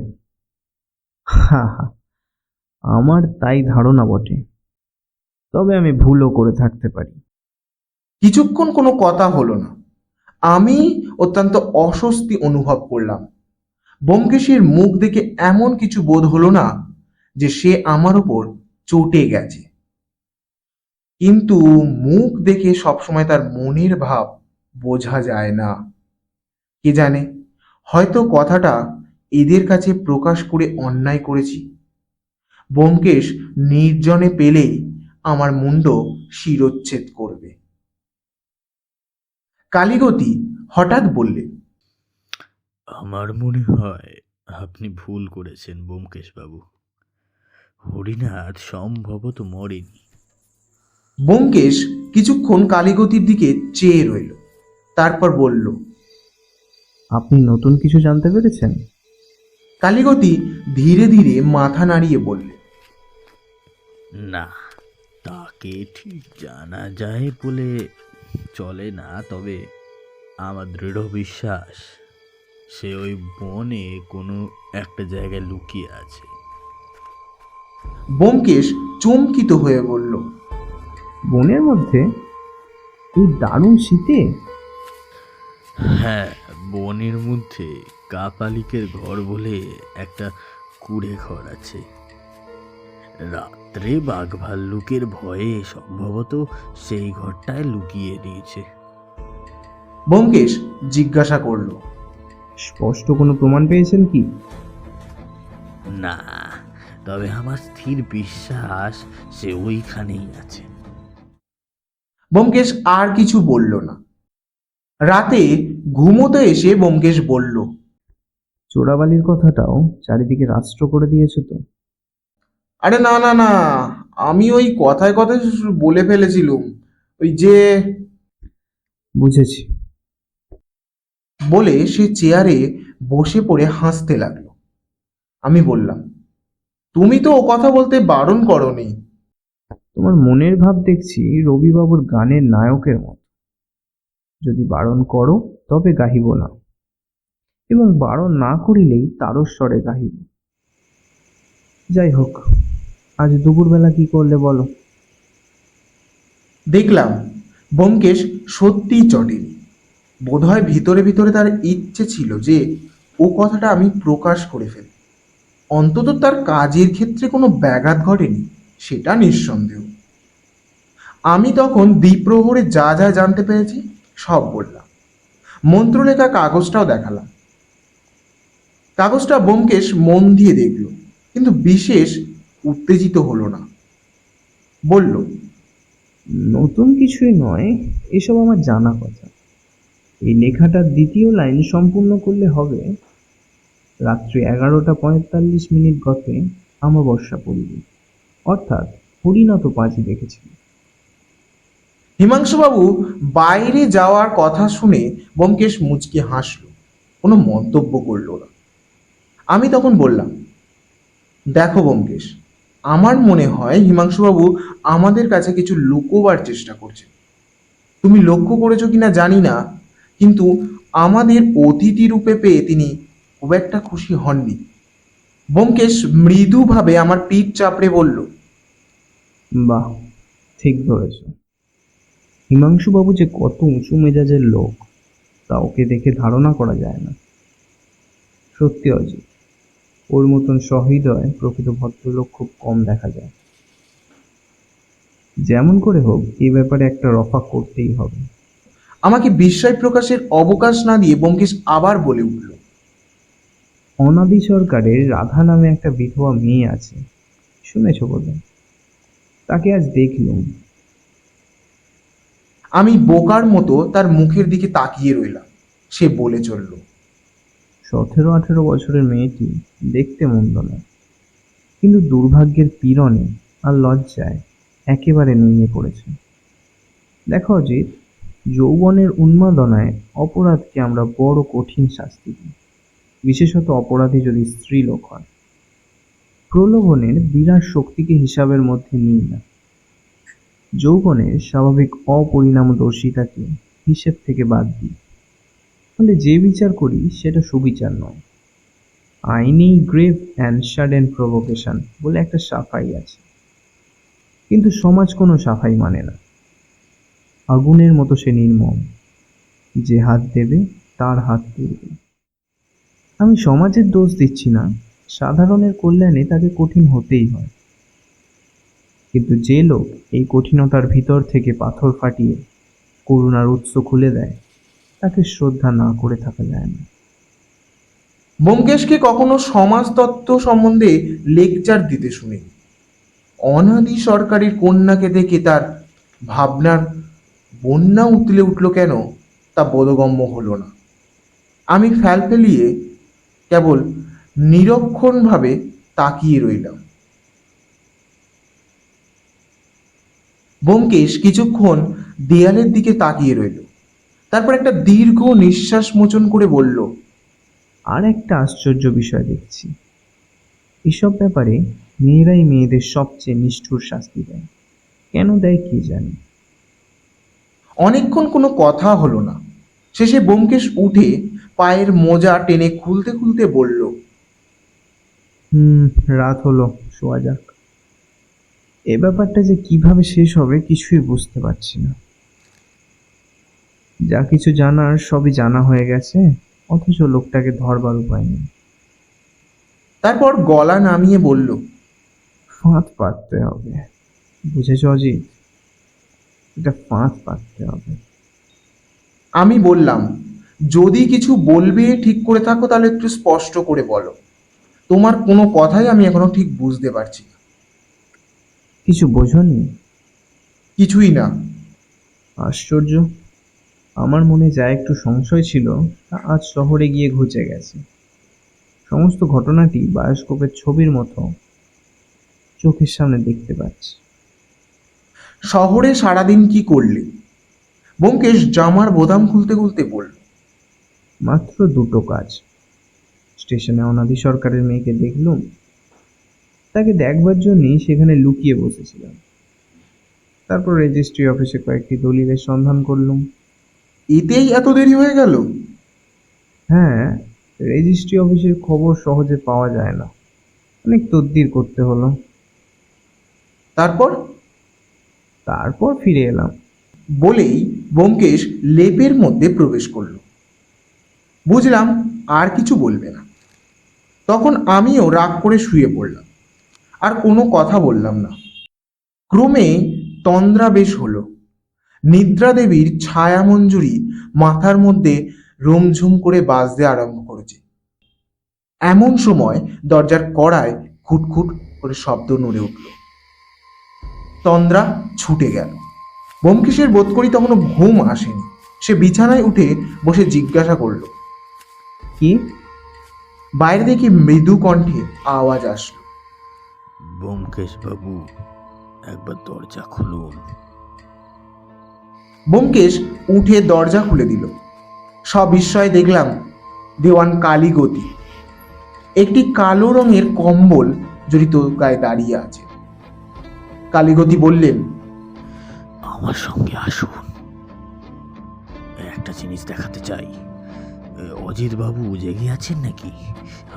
[SPEAKER 3] হা হা, আমার তাই ধারণা বটে, তবে আমি ভুলও করে থাকতে পারি।
[SPEAKER 2] কিছুক্ষণ কোনো কথা হলো না। আমি অত্যন্ত অস্বস্তি অনুভব করলাম। ব্যোমকেশের মুখ দেখে এমন কিছু বোধ হলো না যে সে আমার উপর চটে গেছে, কিন্তু মুখ দেখে সবসময় তার মনের ভাব বোঝা যায় না। কে জানে, হয়তো কথাটা এদের কাছে প্রকাশ করে অন্যায় করেছি। ব্যোমকেশ নির্জনে পেলেই আমার মুন্ড শিরোচ্ছেদ করবে। কালীগতি হঠাৎ বললে,
[SPEAKER 6] আমার মনে হয় আপনি ভুল করেছেন ব্যোমকেশ বাবু। হরিনাথ সম্ভবত মরেনি।
[SPEAKER 2] ব্যোমকেশ কিছুক্ষণ কালীগতির দিকে চেয়ে রইল, তারপর বলল,
[SPEAKER 3] আপনি নতুন কিছু জানতে পেরেছেন?
[SPEAKER 2] কালীগতি ধীরে ধীরে মাথা নাড়িয়ে বললে,
[SPEAKER 6] না, তাকে ঠিক জানা যায় বলে চলে না, তবে আমার দৃঢ় বিশ্বাস সে ওই বনে কোনো একটা জায়গায় লুকিয়ে আছে।
[SPEAKER 2] ব্যোমকেশ চমকিত হয়ে বলল,
[SPEAKER 3] বনের মধ্যে? এই দারুণ শীতে?
[SPEAKER 6] হ্যাঁ, বনের মধ্যে কাপালিকের ঘর বলে একটা কুঁড়ে ঘর আছে। রাত্রে বাঘ ভাল্লুকের ভয়ে সম্ভবত সেই ঘরটায় লুকিয়ে দিয়েছে।
[SPEAKER 2] ব্যোমকেশ জিজ্ঞাসা করল,
[SPEAKER 3] স্পষ্ট কোনো প্রমাণ পেয়েছেন কি?
[SPEAKER 6] না, তবে আমার স্থির বিশ্বাস সে ওইখানেই আছে।
[SPEAKER 2] ব্যোমকেশ আর কিছু বলল না। রাতে ঘুমোতে এসে ব্যোমকেশ বলল,
[SPEAKER 3] চোরাবালির কথাটাও চারিদিকে রাষ্ট্র করে দিয়েছো তো?
[SPEAKER 2] আরে না না না, আমি ওই কথায় কথায় বলে ফেলেছিলুম, ওই যে।
[SPEAKER 3] বুঝেছি।
[SPEAKER 2] বলে সে চেয়ারে বসে পড়ে হাসতে লাগলো। আমি বললাম, তুমি তো ও কথা বলতে বারণ করনি।
[SPEAKER 3] তোমার মনের ভাব দেখছি রবিবাবুর গানের নায়কের মতো। যদি বারণ করো তবে গাহিব না, এবং বারণ না করিলেই তারস্বরে গাহিব। যাই হোক, আজ দুপুরবেলা কি করলে বলো?
[SPEAKER 2] দেখলাম ব্যোমকেশ সত্যিই চটেনি। বোধহয় ভিতরে ভিতরে তার ইচ্ছে ছিল যে ও কথাটা আমি প্রকাশ করে ফেলি। অন্তত তার কাজের ক্ষেত্রে কোনো ব্যাঘাত ঘটেনি, সেটা নিঃসন্দেহ। আমি তখন দ্বিপ্রহরে যা যা জানতে পেরেছি সব বললাম। মন্ত্রলেখা কাগজটাও দেখালাম। কাগজটা ব্যোমকেশ মন দিয়ে দেখল, কিন্তু বিশেষ উত্তেজিত হলো না। বলল,
[SPEAKER 3] নতুন কিছুই নয়, এসব আমার জানা কথা। এই লেখাটার দ্বিতীয় লাইন সম্পূর্ণ করলে হবে, রাত্রি 11:45 গতে অমাবস্যা পড়বে, অর্থাৎ হরিনাথ পাঁচি দেখেছিল।
[SPEAKER 2] হিমাংশুবাবু বাইরে যাওয়ার কথা শুনে ব্যোমকেশ মুচকি হাসল, কোনো মন্তব্য করল না। আমি তখন বললাম, দেখো ব্যোমকেশ, আমার মনে হয় হিমাংশুবাবু আমাদের কাছে কিছু লুকোবার চেষ্টা করছে। তুমি লক্ষ্য করেছো কিনা জানি না, কিন্তু আমাদের অতিথি রূপে পেয়ে তিনি খুব একটা খুশি হননি। ব্যোমকেশ মৃদুভাবে আমার পিঠ চাপড়ে বলল,
[SPEAKER 3] বাহ, ঠিক ধরেছ। হিমাংশুবাবু যে কত উঁচু মেজাজের লোক তা ওকে দেখে ধারণা করা যায় না। সত্যি অজিত, ওর মতন সহৃদয় প্রকৃত ভদ্রলোক খুব কম দেখা যায়। যেমন করে হোক এই ব্যাপারে একটা রফা করতেই হবে।
[SPEAKER 2] আমাকে বিস্ময় প্রকাশের অবকাশ না দিয়ে ব্যোমকেশ আবার বলে উঠল,
[SPEAKER 3] অনাদি সরকারের রাধা নামে একটা বিধবা মেয়ে আছে, শুনেছ বলে? তাকে আজ দেখলুম।
[SPEAKER 2] আমি বোকার মতো তার মুখের দিকে তাকিয়ে রইলাম। সে বলে চলল।
[SPEAKER 3] 17-18 বছরের মেয়েটি দেখতে মন্দ নয়, কিন্তু দুর্ভাগ্যের পীড়নে আর লজ্জায় একেবারে নুয়ে পড়েছে। দেখো অজিত, যৌবনের উন্মাদনায় অপরাধকে আমরা বড় কঠিন শাস্তি দিই, বিশেষত অপরাধী যদি স্ত্রীলোক হয়। প্রলোভনের বিরাট শক্তিকে হিসাবের মধ্যে নিই না, যৌবনের স্বাভাবিক অপরিণামদর্শিতাকে হিসেব থেকে বাদ দিই। ফলে যে বিচার করি সেটা সুবিচার নয়। আইনেই গ্রেভ অ্যান্ড সাডেন প্রভোকেশন বলে একটা সাফাই আছে, কিন্তু সমাজ কোনো সাফাই মানে না। আগুনের মতো সে নির্মম, যে হাত দেবে তার হাত পুড়বে। আমি সমাজের দোষ দিচ্ছি না, সাধারণের কল্যাণে তাকে কঠিন হতেই হয়। কিন্তু যে লোক এই কঠিনতার ভিতর থেকে পাথর ফাটিয়ে করুণার উৎস খুলে দেয়, তাকে শ্রদ্ধা না করে থাকা যায় না।
[SPEAKER 2] ব্যোমকেশকে কখনো সমাজতত্ত্ব সম্বন্ধে লেকচার দিতে শুনিনি। অনাদি সরকারের কন্যাকে দেখে তার ভাবনার বন্যা উতলে উঠল কেন তা বোধগম্য হলো না। আমি ফেলিয়ে কেবল নিরক্ষণভাবে তাকিয়ে রইলাম। ব্যোমকেশ কিছুক্ষণ দেয়ালের দিকে তাকিয়ে রইল, তারপর একটা দীর্ঘ নিঃশ্বাস মোচন করে বলল,
[SPEAKER 3] আর একটা আশ্চর্য বিষয় দেখছি, এসব ব্যাপারে মেয়েরাই মেয়েদের সবচেয়ে নিষ্ঠুর শাস্তি দেয়। কেন দেয় কে জানে।
[SPEAKER 2] অনেকক্ষণ কোনো কথা হলো না। শেষে ব্যোমকেশ উঠে পায়ের মোজা টেনে খুলতে খুলতে বলল,
[SPEAKER 3] রাত হলো, শোয়া যাক। এ ব্যাপারটা যে কিভাবে শেষ হবে কিছুই বুঝতে পারছি না। যা কিছু জানার সবই জানা হয়ে গেছে, অথচ লোকটাকে ধরবার উপায় নেই।
[SPEAKER 2] তারপর গলা নামিয়ে বলল,
[SPEAKER 3] ফাঁদ পাততে হবে, বুঝেছ অজিত? এটা ফাঁদ পাততে হবে।
[SPEAKER 2] আমি বললাম, যদি কিছু বলবে ঠিক করে থাকো তাহলে একটু স্পষ্ট করে বলো। তোমার কোনো কথাই আমি এখনো ঠিক বুঝতে পারছি না।
[SPEAKER 3] কিছু বোঝনি?
[SPEAKER 2] কিছুই না।
[SPEAKER 3] আশ্চর্য, আমার মনে যা একটু সংশয় ছিল তা আজ শহরে গিয়ে ঘুচে গেছে। সমস্ত ঘটনাটি বায়োস্কোপের ছবির মতো চোখের সামনে দেখতে পাচ্ছি।
[SPEAKER 2] শহরে সারাদিন কি করলে? ব্যোমকেশ জামার বোতাম খুলতে খুলতে বলল,
[SPEAKER 3] মাত্র দুটো কাজ। স্টেশনে অনাদি সরকারের মেয়েকে দেখলুম, তাকে দেখবার জন্যই সেখানে লুকিয়ে বসেছিলাম। তারপর রেজিস্ট্রি অফিসে কয়েকটি দলিলের সন্ধান করলুম।
[SPEAKER 2] এতেই এত দেরি হয়ে গেল?
[SPEAKER 3] হ্যাঁ, রেজিস্ট্রি অফিসের খবর সহজে পাওয়া যায় না, অনেক তদবির করতে হলো।
[SPEAKER 2] তারপর
[SPEAKER 3] ফিরে এলাম।
[SPEAKER 2] বলেই ব্যোমকেশ লেপের মধ্যে প্রবেশ করল। বুঝলাম আর কিছু বলবে না। তখন আমিও রাগ করে শুয়ে পড়লাম, আর কোনো কথা বললাম না। ক্রমে তন্দ্রা বেশ হলো। নিদ্রা দেবীর ছায়ামঞ্জুরি মাথার মধ্যে রোমঝুম করে বাজতে আরম্ভ করেছে। এমন সময় দরজার কড়ায় খুটখুট করে শব্দ নড়ে উঠল। তন্দ্রা ছুটে গেল। ব্যোমকেশের বোধ করি তখনও ঘুম আসেনি। সে বিছানায় উঠে বসে জিজ্ঞাসা করল,
[SPEAKER 3] কি?
[SPEAKER 2] বাইরে থেকে মৃদু কণ্ঠে আওয়াজ আসলো,
[SPEAKER 6] ব্যোমকেশ বাবু, একবার দরজা খুলুন।
[SPEAKER 2] ব্যোমকেশ উঠে দরজা খুলে দিল। সবিস্ময়ে দেখলাম দেওয়ান কালীগতি একটি কালো রঙের কম্বল জড়িত গায়ে দাঁড়িয়ে আছে। কালীগতি বললেন,
[SPEAKER 6] আমার সঙ্গে আসুন, একটা জিনিস দেখাতে চাই। অজিত বাবু জেগে আছেন নাকি?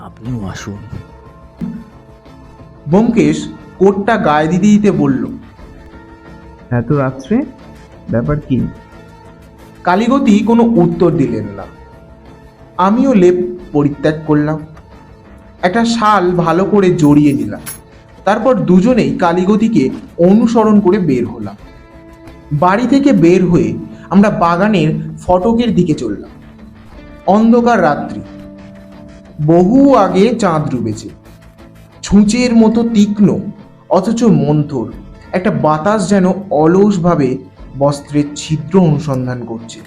[SPEAKER 6] আপনিও আসুন।
[SPEAKER 2] ব্যোমকেশ কোটটা গায়ে দিতে দিতে বলল,
[SPEAKER 3] এত রাত্রে ব্যাপার কি?
[SPEAKER 2] কালীগতি কোনো উত্তর দিলেন না। আমিও লেপ পরিত্যাগ করলাম, একটা শাল ভালো করে জড়িয়ে নিলাম। তারপর দুজনেই কালীগতিকে অনুসরণ করে বের হলাম। বাড়ি থেকে বের হয়ে আমরা বাগানের ফটকের দিকে চললাম। অন্ধকার রাত্রি, বহু আগে চাঁদ ডুবেছে। ছুঁচের মতো তীক্ষ্ণ অথচ মন্থর একটা বাতাস যেন অলসভাবে বস্ত্রের ছিদ্র অনুসন্ধান করছে।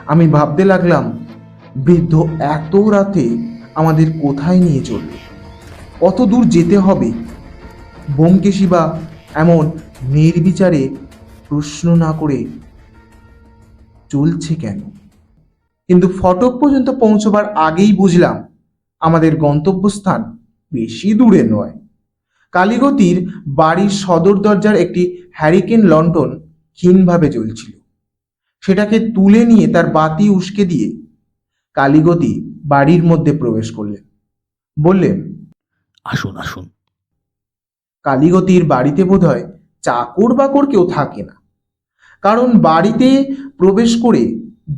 [SPEAKER 2] আমি ভাবতে লাগলাম, বৃদ্ধ এত রাতে আমাদের কোথায় নিয়ে চলল? কত দূর যেতে হবে? ব্যোমকেশই বা এমন নির্বিচারে প্রশ্ন না করে চলছে কেন? কিন্তু ফটক পর্যন্ত পৌঁছবার আগেই বুঝলাম আমাদের গন্তব্যস্থান বেশি দূরে নয়। কালীগতির বাড়ির সদর দরজার একটি হ্যারিকেন লণ্ঠন ক্ষীণভাবে জ্বলছিল। সেটাকে তুলে নিয়ে তার বাতি উস্কে দিয়ে কালীগতি বাড়ির মধ্যে প্রবেশ করলেন। বললেন,
[SPEAKER 6] আসুন আসুন।
[SPEAKER 2] কালীগতির বাড়িতে বোধহয় চাকর বাকর কেউ থাকে না, কারণ বাড়িতে প্রবেশ করে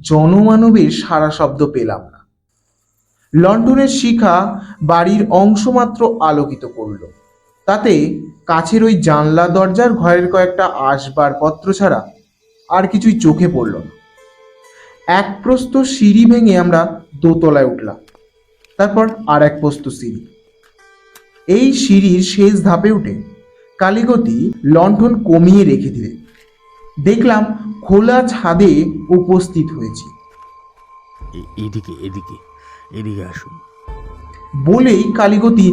[SPEAKER 2] জনমানবের সারা শব্দ পেলাম না। লণ্ঠনের শিখা বাড়ির অংশমাত্র আলোকিত করল। তাতে কাছের ওই জানলা দরজার ঘরের কয়েকটা আসবাবপত্র ছাড়া আর কিছুই চোখে পড়ল না। এক প্রস্থ সিঁড়ি ভেঙে আমরা দোতলায় উঠলাম, তারপর আর এক প্রস্থ সিঁড়ি। এই সিঁড়ির শেষ ধাপে উঠে কালীগতি লণ্ঠন কমিয়ে রেখে দিলেন। দেখলাম খোলা ছাদে উপস্থিত হয়েছি।
[SPEAKER 6] এদিকে এদিকে এদিকে আসুন।
[SPEAKER 2] বলেই কালীগতি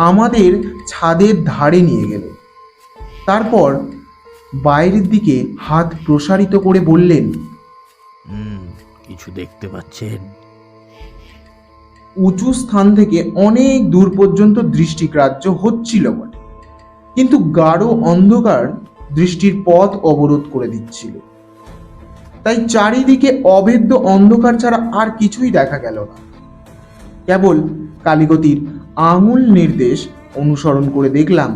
[SPEAKER 2] আমাদের ছাদের ধারে নিয়ে গেল। তারপর বাইরের দিকে হাত প্রসারিত করে বললেন,
[SPEAKER 6] কিছু দেখতে পাচ্ছেন?
[SPEAKER 2] উঁচু স্থান থেকে অনেক দূর পর্যন্ত দৃষ্টিগ্রাহ্য হচ্ছিল বটে, কিন্তু গাঢ় অন্ধকার দৃষ্টির পথ অবরোধ করে দিচ্ছিল। তাই চারিদিকে অভেদ্য অন্ধকার ছাড়া আর কিছুই দেখা গেল না। কেবল কালীগতির আঙুল নির্দেশ অনুসরণ করে দেখলাম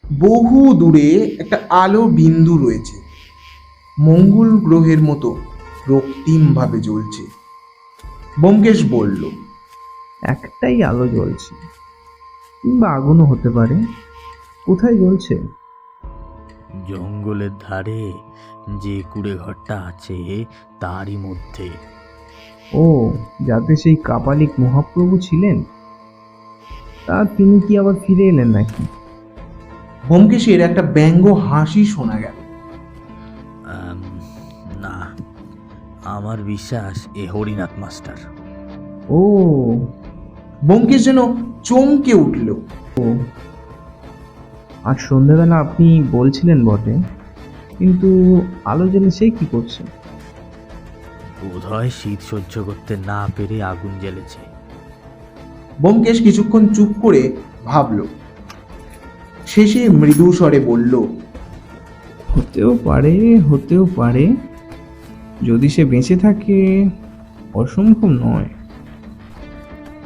[SPEAKER 2] বহু দূরে একটা আলো বিন্দু রয়েছে, মঙ্গল গ্রহের মতো রক্তিমভাবে জ্বলছে। ব্যোমকেশ বলল,
[SPEAKER 3] একটাই আলো জ্বলছে, কিংবা আগুনও হতে পারে। কোথায় জ্বলছে?
[SPEAKER 6] জঙ্গলের ধারে যে কুড়ে ঘরটা আছে তারই মধ্যে।
[SPEAKER 3] ও, যাতে সেই কাপালিক মহাপ্রভু ছিলেন, তা তিনি কি আবার ফিরে এলেন নাকি?
[SPEAKER 2] ব্যোমকেশের একটা ব্যঙ্গ হাসি শোনা গেল।
[SPEAKER 6] না, আমার বিশ্বাস এ হরিনাথ মাস্টার।
[SPEAKER 3] ও,
[SPEAKER 2] ব্যোমকেশ যেন চমকে উঠল।
[SPEAKER 3] আজ সন্ধ্যাবেলা আপনি বলছিলেন বটে, কিন্তু আলো জ্বেলে সে কি করছে?
[SPEAKER 6] বোধহয় শীত সহ্য করতে না পেরে আগুন জ্বেলেছে।
[SPEAKER 2] ব্যোমকেশ কিছুক্ষণ চুপ করে ভাবল, শেষে মৃদু স্বরে বলল,
[SPEAKER 3] হতেও পারে। যদি সে বেঁচে থাকে, অসম্ভব নয়।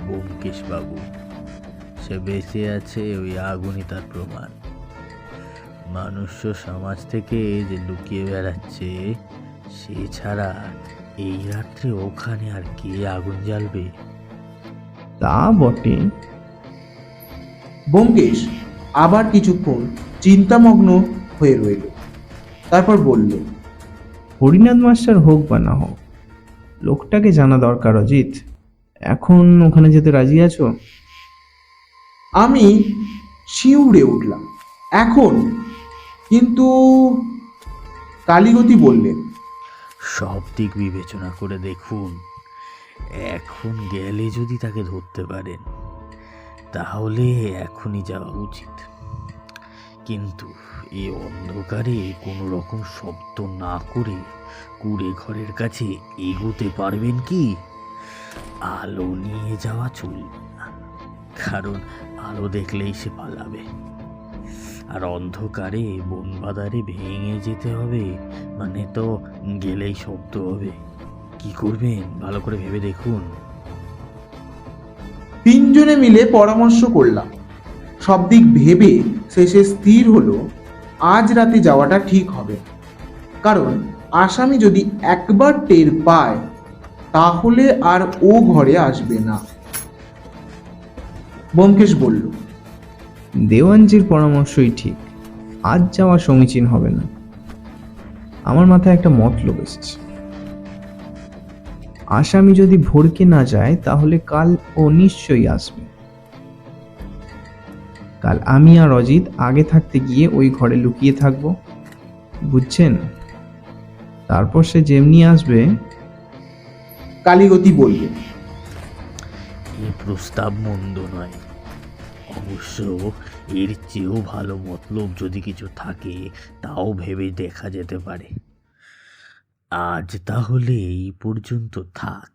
[SPEAKER 6] ব্যোমকেশ বাবু, সে বেঁচে আছে, ওই আগুনই তার প্রমাণ। মনুষ্য সমাজ থেকে যে লুকিয়ে বেড়াচ্ছে, সে ছাড়া এই রাত্রে ওখানে আর কে আগুন জ্বালবে?
[SPEAKER 3] তা বটে।
[SPEAKER 2] ব্যোমকেশ আবার কিছুক্ষণ চিন্তামগ্ন হয়ে রইল। তারপর বলল,
[SPEAKER 3] হরিনাথ মাস্টার হোক বা না হোক, লোকটাকে জানা দরকার অজিত। এখন ওখানে যেতে রাজি আছো?
[SPEAKER 2] আমি শিউরে উঠলাম। এখন? কিন্তু কালীগতি বললেন,
[SPEAKER 6] সব দিক বিবেচনা করে দেখুন। এখন গেলে যদি তাকে ধরতে পারেন, তাহলে এখনই যাওয়া উচিত। কিন্তু এই অন্ধকারে কোনো রকম শব্দ না করে কুড়ে ঘরের কাছে এগোতে পারবেন কি? আলো নিয়ে যাওয়া চলবে না, কারণ আলো দেখলেই সে পালাবে। আর অন্ধকারে বন বাদারে ভেঙে যেতে হবে, মানে তো গেলেই শব্দ হবে। কি করবেন ভালো করে ভেবে দেখুন।
[SPEAKER 2] তিনজনে মিলে পরামর্শ করলাম। সব দিক ভেবে শেষে স্থির হলো আজ রাতে যাওয়াটা ঠিক হবে, কারণ আসামি যদি একবার টের পায় তাহলে আর ও ঘরে আসবে না। ব্যোমকেশ বলল,
[SPEAKER 3] দেওয়ানজির পরামর্শই ঠিক। আজ যাওয়া সমীচীন হবে না। আমার মাথায় একটা মতলব এসেছে। আসামি যদি ভোরকে না যায়, তাহলে কাল ও নিশ্চয়ই আসবে। কাল আমি আর অজিত আগে থাকতে গিয়ে ওই ঘরে লুকিয়ে থাকবো, বুঝছেন? তারপর সে যেমনি আসবে
[SPEAKER 2] কালীগতি বললেন,
[SPEAKER 6] এই প্রস্তাব মন্দ নয়। অবশ্য এর চেয়েও ভালো মতলব যদি কিছু থাকে তাও ভেবে দেখা যেতে পারে। আজ তাহলে এই পর্যন্ত থাক।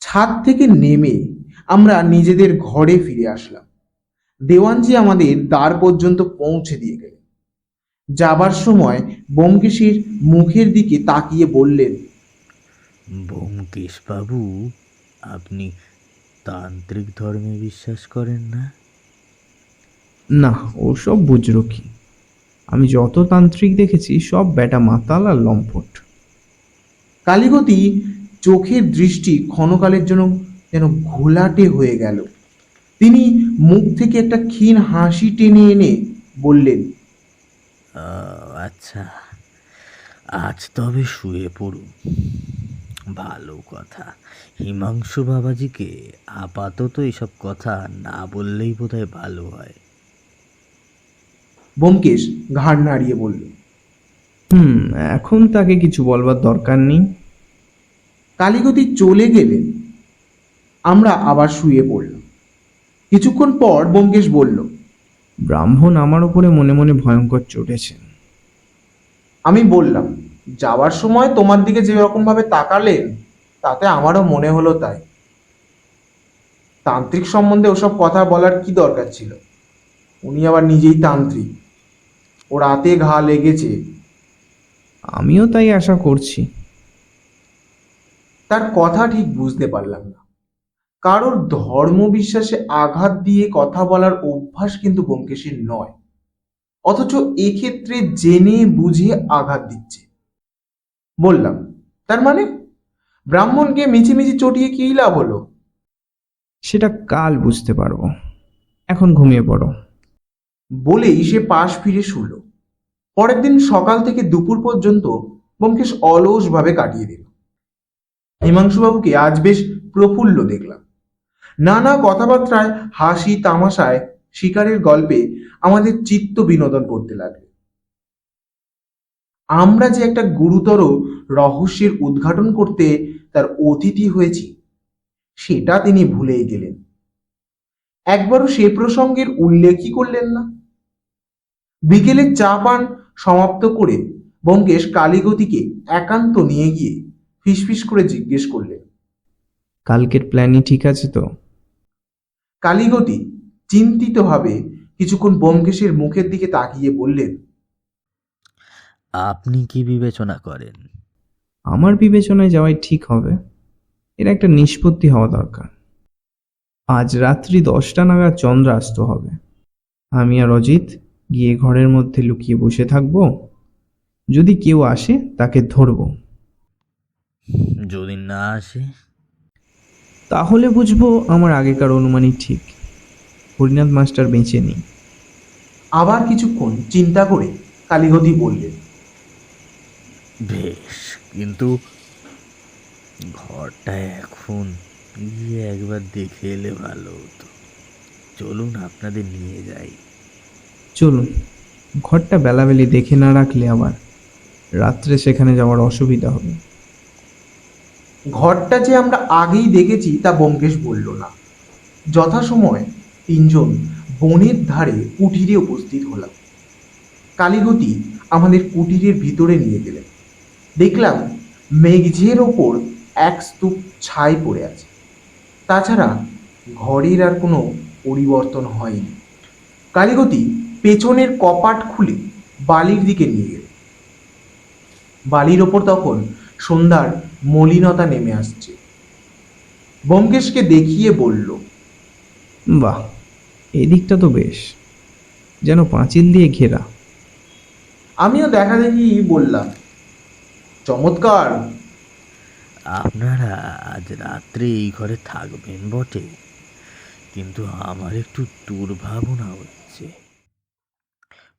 [SPEAKER 2] ছাদ থেকে নেমে আমরা নিজেদের ঘরে ফিরে আসলাম। দেওয়ানজি আমাদের দ্বার পর্যন্ত পৌঁছে দিয়ে গেলেন। যাবার সময় ব্যোমকেশের মুখের দিকে তাকিয়ে বললেন,
[SPEAKER 6] ব্যোমকেশ বাবু, আপনি তান্ত্রিক ধর্মে বিশ্বাস করেন না?
[SPEAKER 3] না, ওসব বুঝলো কি? আমি যত তান্ত্রিক দেখেছি সব ব্যাটা মাতাল আর লম্পট।
[SPEAKER 2] কালীগতি চোখের দৃষ্টি ক্ষণকালের জন্য যেন ঘোলাটে হয়ে গেল। তিনি মুখ থেকে একটা ক্ষীণ হাসি টেনে এনে বললেন,
[SPEAKER 6] আচ্ছা, আজ তবে শুয়ে পড়ুন। ভালো কথা, হিমাংশু বাবাজিকে আপাতত এসব কথা না বললেই বোধহয় ভালো হয়।
[SPEAKER 2] ব্যোমকেশ ঘাড় নাড়িয়ে বলল,
[SPEAKER 3] এখন তাকে কিছু বলবার দরকার নেই।
[SPEAKER 2] কালীগতি চলে গেলেন। আমরা আবার শুয়ে পড়লাম। কিছুক্ষণ পর ব্যোমকেশ বলল,
[SPEAKER 3] ব্রাহ্মণ আমার উপরে মনে মনে ভয়ঙ্কর চটেছেন।
[SPEAKER 2] আমি বললাম, যাওয়ার সময় তোমার দিকে যে রকম ভাবে তাকালেন তাতে আমারও মনে হলো তাই। তান্ত্রিক সম্বন্ধে ওসব কথা বলার কি দরকার ছিল? উনি আবার নিজেই তান্ত্রিক, ও রাতে ঘা লেগেছে।
[SPEAKER 3] আমিও তাই আশা করছি।
[SPEAKER 2] তার কথা ঠিক বুঝতে পারলাম না। কারোর ধর্মবিশ্বাসে আঘাত দিয়ে কথা বলার অভ্যাস কিন্তু ব্যোমকেশের নয়, অথচ এক্ষেত্রে জেনে বুঝে আঘাত দিচ্ছে। বললাম, তার মানে ব্রাহ্মণকে মিছিমিছি চটিয়ে কি লাভ হলো?
[SPEAKER 3] সেটা কাল বুঝতে পারবো, এখন ঘুমিয়ে পড়ো।
[SPEAKER 2] বলেই সে পাশ ফিরে শুল। পরের দিন সকাল থেকে দুপুর পর্যন্ত ব্যোমকেশ অলসভাবে কাটিয়ে দিল। হিমাংশুবাবুকে আজ বেশ প্রফুল্ল দেখলাম। নানা কথাবার্তায়, হাসি তামাশায়, শিকারের গল্পে আমাদের চিত্ত বিনোদন করতে লাগলো। আমরা যে একটা গুরুতর রহস্যের উদ্ঘাটন করতে তার অতিথি হয়েছি সেটা তিনি ভুলেই গেলেন। একবারও সে প্রসঙ্গের উল্লেখই করলেন না। বিকেলে চা পান সমাপ্ত করে ব্যোমকেশ কালীগতিকে একান্ত নিয়ে গিয়ে ফিসফিস করে জিজ্ঞেস করলেন,
[SPEAKER 3] কালকের প্ল্যানই ঠিক আছে তো?
[SPEAKER 2] কালীগতি চিন্তিতভাবে কিছুক্ষণ ব্যোমকেশের মুখের দিকে তাকিয়ে বললেন,
[SPEAKER 6] আপনি কি বিবেচনা করেন?
[SPEAKER 3] আমার বিবেচনায় যাওয়াই ঠিক হবে। এর একটা নিষ্পত্তি হওয়া দরকার। আজ রাত্রি 10টা নাগাদ চন্দ্রাস্ত হবে। আমি আর অজিত গিয়ে ঘরের মধ্যে লুকিয়ে বসে থাকবো। যদি কেউ আসে তাকে ধরবো।
[SPEAKER 6] যদি না আসে?
[SPEAKER 3] তাহলে বুঝবো আমার আগেকার অনুমানই ঠিক। হরিনাথ মাস্টার বেঁচে নেই।
[SPEAKER 2] আবার কিছুক্ষণ চিন্তা করে কালীগতি বললেন,
[SPEAKER 6] বেশ, কিন্তু ঘরটা এখন গিয়ে একবার দেখে এলে ভালো হতো। চলুন আপনাদের নিয়ে যাই।
[SPEAKER 3] চলুন, ঘরটা বেলাবেলি দেখে না রাখলে আবার রাত্রে সেখানে যাওয়ার অসুবিধা হবে।
[SPEAKER 2] ঘরটা যে আমরা আগেই দেখেছি তা ব্যোমকেশ বলল না। যথাসময় তিনজন বনের ধারে কুটিরে উপস্থিত হলাম। কালীগতি আমাদের কুটিরের ভিতরে নিয়ে গেলেন। দেখলাম মেঘঝের ওপর এক স্তূপ ছাই পড়ে আছে। তাছাড়া ঘরের আর কোনো পরিবর্তন হয়নি। কালীগতি পেছনের কপাট খুলে বালির দিকে নিয়ে গেলেন। বালির ওপর তখন সন্ধ্যার মলিনতা নেমে আসছে। ব্যোমকেশকে দেখিয়ে বলল,
[SPEAKER 3] বাহ, এই দিকটা তো বেশ, যেন পাঁচিল দিয়ে ঘেরা।
[SPEAKER 2] আমিও দেখা দেখি বললাম, চমৎকার।
[SPEAKER 6] আপনারা আজ রাত্রে এই ঘরে থাকবেন বটে, কিন্তু আমার একটু দুর্ভাবনা হচ্ছে।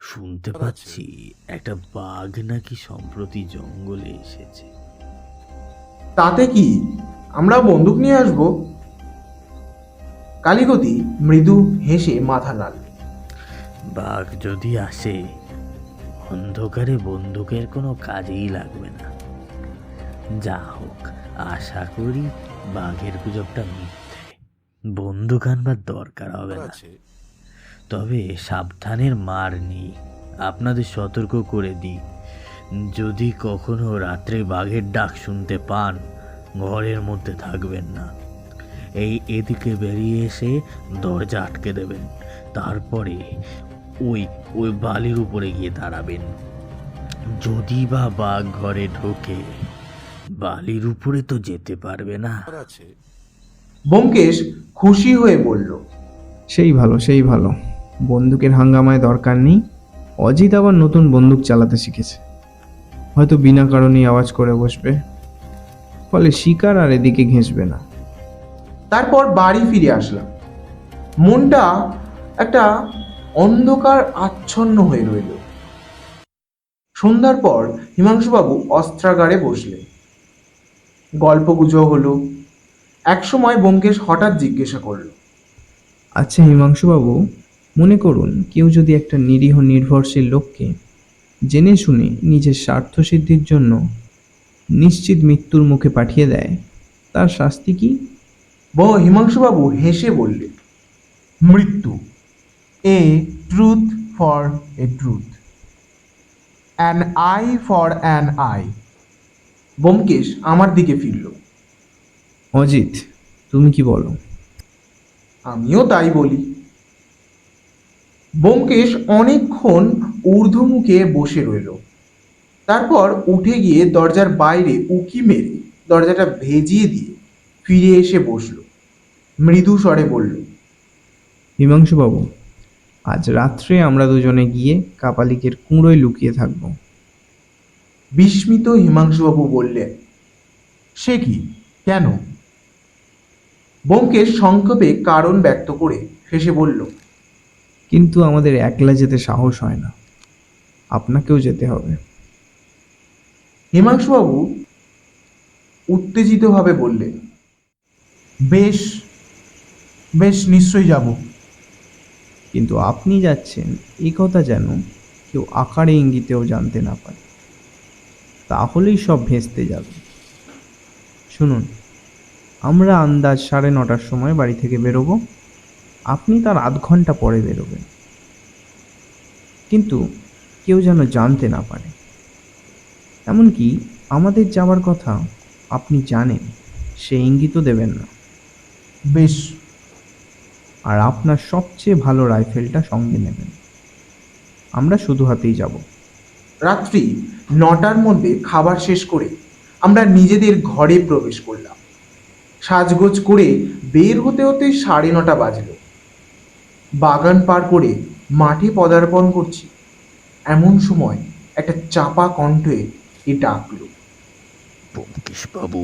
[SPEAKER 6] শুনতে পাচ্ছি একটা বাঘ নাকি সম্প্রতি জঙ্গলে এসেছে।
[SPEAKER 2] তাতে কি, আমরা বন্দুক নিয়ে আসবো? কালীগতি মৃদু হেসে মাথা নাড়ল।
[SPEAKER 6] বাঘ যদি আসে, অন্ধকারে বন্দুকের কোনো কাজেই লাগবে না। যা হোক, আশা করি বাঘের গুজবটা মিথ্যে, বন্দুক আনবার দরকার হবে না। তবে সাবধানের মার নেই, আপনাদের সতর্ক করে দিই, যদি কখনো রাত্রে বাঘের ডাক শুনতে পান ঘরের মধ্যে থাকবেন না, এদিকে বেরিয়ে এসে দরজা আটকে দেবেন, তারপরে ওই ওই বালির উপরে গিয়ে দাঁড়াবেন। যদি বা বাঘ ঘরে ঢোকে, বালির উপরে তো যেতে পারবে না।
[SPEAKER 2] ব্যোমকেশ খুশি হয়ে বলল,
[SPEAKER 3] সেই ভালো, সেই ভালো। বন্দুকের হাঙ্গামায় দরকার নেই। অজিত আবার নতুন বন্দুক চালাতে শিখেছে, হয়তো বিনা কারণেই আওয়াজ করে বসবে, ফলে শিকার আর এদিকে ঘেঁষবে না।
[SPEAKER 2] তারপর বাড়ি ফিরে আসলাম। মনটা একটা অন্ধকার আচ্ছন্ন হয়ে রইল। সন্ধ্যার পর হিমাংশুবাবু অস্ত্রাগারে বসলেন। গল্পগুজব হলো। একসময় ব্যোমকেশ হঠাৎ জিজ্ঞাসা করল,
[SPEAKER 3] আচ্ছা হিমাংশুবাবু, মনে করুন কেউ যদি একটা নিরীহ নির্ভরশীল লোককে জেনে শুনে নিজের স্বার্থসিদ্ধির জন্য নিশ্চিত মৃত্যুর মুখে পাঠিয়ে দেয়, তার শাস্তি কি?
[SPEAKER 2] হিমাংশুবাবু হেসে বললেন, মৃত্যু।
[SPEAKER 4] A truth for a truth, an eye for an eye.
[SPEAKER 2] Byomkesh আমার দিকে ফিরল।
[SPEAKER 3] অজিত, তুমি কি বলো?
[SPEAKER 2] আমিও তাই বলি। ব্যোমকেশ অনেকক্ষণ ঊর্ধ্বমুখে বসে রইল। তারপর উঠে গিয়ে দরজার বাইরে উকি মেরে দরজাটা ভেজিয়ে দিয়ে ফিরে এসে বসল। মৃদু স্বরে বলল,
[SPEAKER 3] হিমাংশুবাবু, আজ রাত্রে আমরা দুজনে গিয়ে কাপালিকের কুঁড়োয় লুকিয়ে থাকব।
[SPEAKER 2] বিস্মিত হিমাংশুবাবু বললেন,
[SPEAKER 4] সে কি, কেন?
[SPEAKER 2] ব্যোমকেশ সংক্ষেপে কারণ ব্যক্ত করে শেষে বলল,
[SPEAKER 3] কিন্তু আমাদের একলা যেতে সাহস হয় না, আপনাকেও যেতে হবে।
[SPEAKER 2] হিমাংশুবাবু উত্তেজিতভাবে বললেন,
[SPEAKER 4] বেশ বেশ, নিশ্চয়ই যাব।
[SPEAKER 3] কিন্তু আপনি যাচ্ছেন এই কথা যেন কেউ আকারে ইঙ্গিতেও জানতে না পারে, তাহলেই সব ভেস্তে যাবে। শুনুন, আমরা আন্দাজ 9:30টার সময় বাড়ি থেকে বেরোবো, আপনি তার আধ ঘন্টা পরে বেরোবেন, কিন্তু কেউ যেন জানতে না পারে। এমনকি আমাদের যাওয়ার কথা আপনি জানেন, সে ইঙ্গিতও দেবেন না।
[SPEAKER 4] বেশ।
[SPEAKER 3] আর আপনার সবচেয়ে ভালো রাইফেলটা সঙ্গে নেবেন। আমরা শুধু হাতেই যাব।
[SPEAKER 2] রাত্রি 9টার মধ্যে খাবার শেষ করে আমরা নিজেদের ঘরে প্রবেশ করলাম। সাজগোজ করে বের হতে হতে 9:30 বাজল। বাগান পার করে মাঠে পদার্পণ করছি, এমন সময় একটা চাপা কণ্ঠে এ ডাকল।
[SPEAKER 6] ব্যোমকেশ বাবু।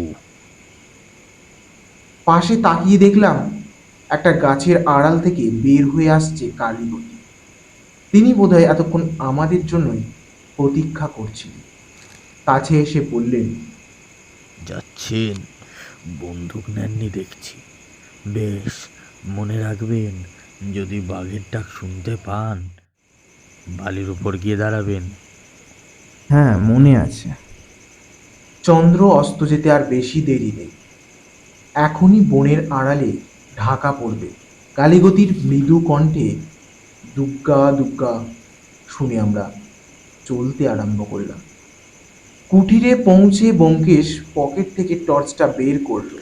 [SPEAKER 2] পাশে তাকিয়ে দেখলাম একটা গাছের আড়াল থেকে বের হয়ে আসছে কালীগতি। তিনি বোধহয় এতক্ষণ আমাদের জন্যই প্রতীক্ষা করছিলেন। কাছে এসে বললেন,
[SPEAKER 6] যাচ্ছেন? বন্দুক নেননি দেখছি। বেশ, মনে রাখবেন, যদি বাঘের ডাক শুনতে পান বালির উপর গিয়ে দাঁড়াবেন।
[SPEAKER 3] হ্যাঁ, মনে আছে।
[SPEAKER 2] চন্দ্র অস্ত যেতে আর বেশি দেরি নেই। এখনই বনের আড়ালে ঢাকা পড়বে। কালীগতির মৃদু কণ্ঠে দুগ্গা দুগ্গা শুনে আমরা চলতে আরম্ভ করলাম। কুটিরে পৌঁছে ব্যোমকেশ পকেট থেকে টর্চটা বের করল।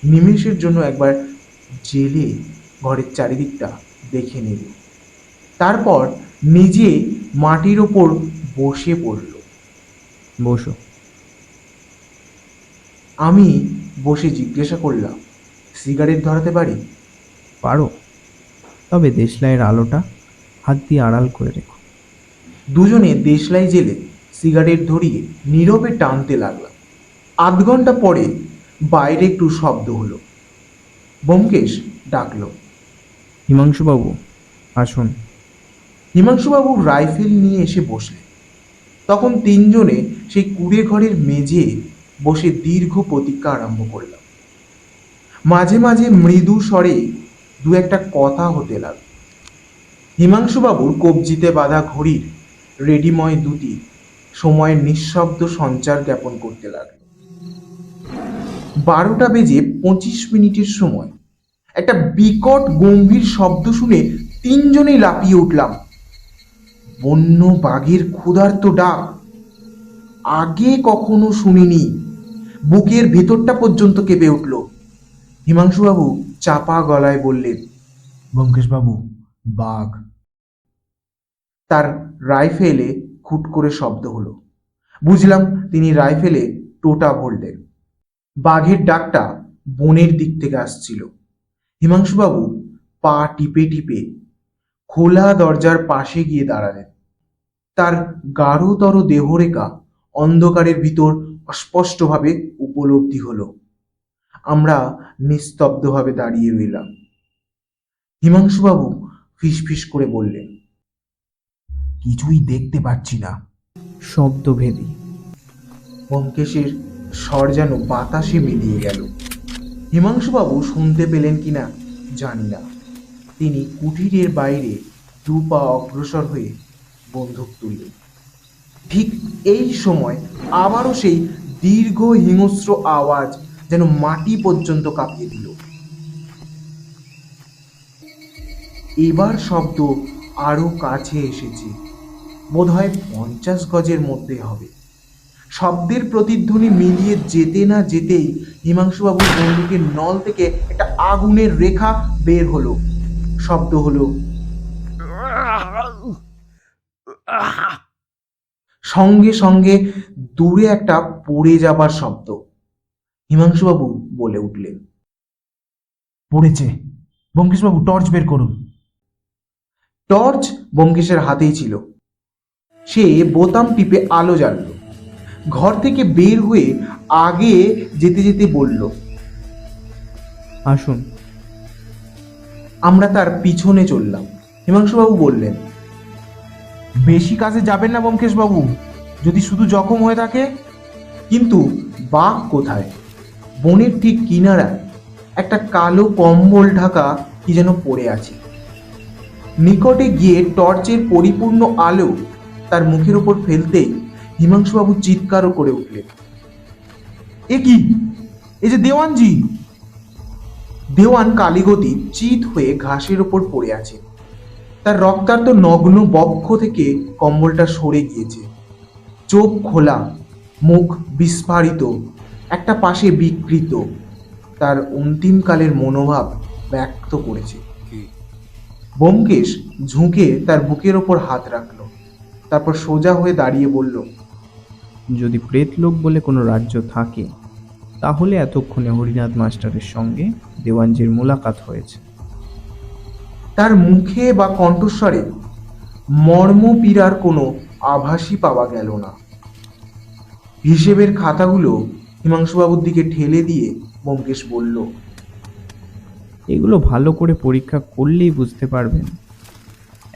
[SPEAKER 2] নিমেষের জন্য একবার জেলে ঘরের চারিদিকটা দেখে নিল, তারপর নিজে মাটির ওপর বসে পড়ল।
[SPEAKER 3] বসো।
[SPEAKER 2] আমি বসে জিজ্ঞাসা করলাম, সিগারেট ধরাতে পারি?
[SPEAKER 3] পারো, তবে দেশলাইয়ের আলোটা হাত দিয়ে আড়াল করে রেখো।
[SPEAKER 2] দুজনে দেশলাই জেলে সিগারেট ধরিয়ে নীরবে টানতে লাগলাম। আধ ঘন্টা পরে বাইরে একটু শব্দ হলো। ব্যোমকেশ ডাকল,
[SPEAKER 3] হিমাংশুবাবু, আসুন।
[SPEAKER 2] হিমাংশুবাবু রাইফেল নিয়ে এসে বসলেন। তখন তিনজনে সেই কুড়ে ঘরের মেঝে বসে দীর্ঘ প্রতীক্ষা আরম্ভ করলাম। মাঝে মাঝে মৃদু স্বরে দু একটা কথা হতে লাগল। হিমাংশুবাবুর কবজিতে বাঁধা ঘড়ির রেডিময় দুটি সময়ের নিঃশব্দ সঞ্চার জ্ঞাপন করতে লাগল। 12:25 সময় একটা বিকট গম্ভীর শব্দ শুনে তিনজনেই লাফিয়ে উঠলাম। বন্য বাঘের ক্ষুধার্ত ডাক, আগে কখনো শুনিনি। বুকের ভেতরটা পর্যন্ত কেঁপে উঠল। হিমাংশুবাবু চাপা গলায় বললেন,
[SPEAKER 4] ব্যোমকেশবাবু, বাঘ।
[SPEAKER 2] তার রাইফেলে খুট করে শব্দ হলো। বুঝলাম তিনি রাইফেলে টোটা ভরলেন। বাঘের ডাকটা বনের দিক থেকে আসছিল। হিমাংশুবাবু পা টিপে টিপে খোলা দরজার পাশে গিয়ে দাঁড়ালেন। তার গাঢ়তর দেহরেখা অন্ধকারের ভিতর অস্পষ্টভাবে উপলব্ধি হলো। আমরা নিস্তব্ধভাবে দাঁড়িয়ে রইলাম। হিমাংশুবাবু ফিসফিস করে বললেন,
[SPEAKER 4] কিছুই দেখতে পাচ্ছি না।
[SPEAKER 3] শব্দভেদী।
[SPEAKER 2] ব্যোমকেশের স্বর যেন বাতাসে মিলিয়ে গেল। হিমাংশুবাবু শুনতে পেলেন কিনা জানি না। তিনি কুটিরের বাইরে 2 পা অগ্রসর হয়ে বন্দুক তুললেন। ঠিক এই সময় আবারও সেই দীর্ঘ হিংস্র আওয়াজ যেন মাটি পর্যন্ত কাঁপিয়ে দিল। এবার শব্দ আরো কাছে এসেছে, বোধহয় 50 গজের মধ্যে হবে। শব্দের প্রতিধ্বনি মিলিয়ে যেতে না যেতেই হিমাংশুবাবুর বন্দুকের নল থেকে একটা আগুনের রেখা বের হলো। শব্দ হলো, সঙ্গে সঙ্গে দূরে একটা পড়ে যাবার শব্দ। হিমাংশুবাবু বলে উঠলেন,
[SPEAKER 4] পড়েছে। ব্যোমকেশবাবু, টর্চ বের করুন।
[SPEAKER 2] টর্চ ব্যোমকেশের হাতেই ছিল। সে বোতাম টিপে আলো জ্বালল। ঘর থেকে বের হয়ে আগে যেতে যেতে বলল,
[SPEAKER 3] আসুন।
[SPEAKER 2] আমরা তার পিছনে চললাম। হিমাংশুবাবু বললেন,
[SPEAKER 4] বেশি কাছে যাবেন না ব্যোমকেশবাবু, যদি শুধু জখম হয়ে থাকে।
[SPEAKER 2] কিন্তু বাঘ কোথায়? বনের ঠিক কিনারায় একটা কালো কম্বল ঢাকা কি যেন পড়ে আছে। নিকটে গিয়ে টর্চের পরিপূর্ণ আলো তার মুখের ওপর ফেলতেই হিমাংশুবাবু চিৎকারও করে উঠলেন,
[SPEAKER 4] এ কি? এই যে দেওয়ানজি!
[SPEAKER 2] দেওয়ান কালীগতি চিত হয়ে ঘাসের ওপর পড়ে আছে। তার রক্তাক্ত নগ্ন বক্ষ থেকে কম্বলটা সরে গিয়েছে। চোখ খোলা, মুখ বিস্ফারিত, একটা পাশে বিকৃত। তার অন্তিমকালের মনোভাব ব্যক্ত করেছে। ব্যোমকেশ ঝুঁকে তার বুকের ওপর হাত রাখল, তারপর সোজা হয়ে দাঁড়িয়ে বলল,
[SPEAKER 3] যদি প্রেতলোক বলে কোনো রাজ্য থাকে তাহলে এতক্ষণে হরিনাথ মাস্টারের সঙ্গে দেওয়ানজির মোলাকাত হয়েছে।
[SPEAKER 2] তার মুখে বা কণ্ঠস্বরে মর্মপীড়ার কোনো আভাসই পাওয়া গেল না। হিসেবের খাতাগুলো হিমাংশুবাবুর দিকে ঠেলে দিয়ে ব্যোমকেশ বলল,
[SPEAKER 3] এগুলো ভালো করে পরীক্ষা করলেই বুঝতে পারবেন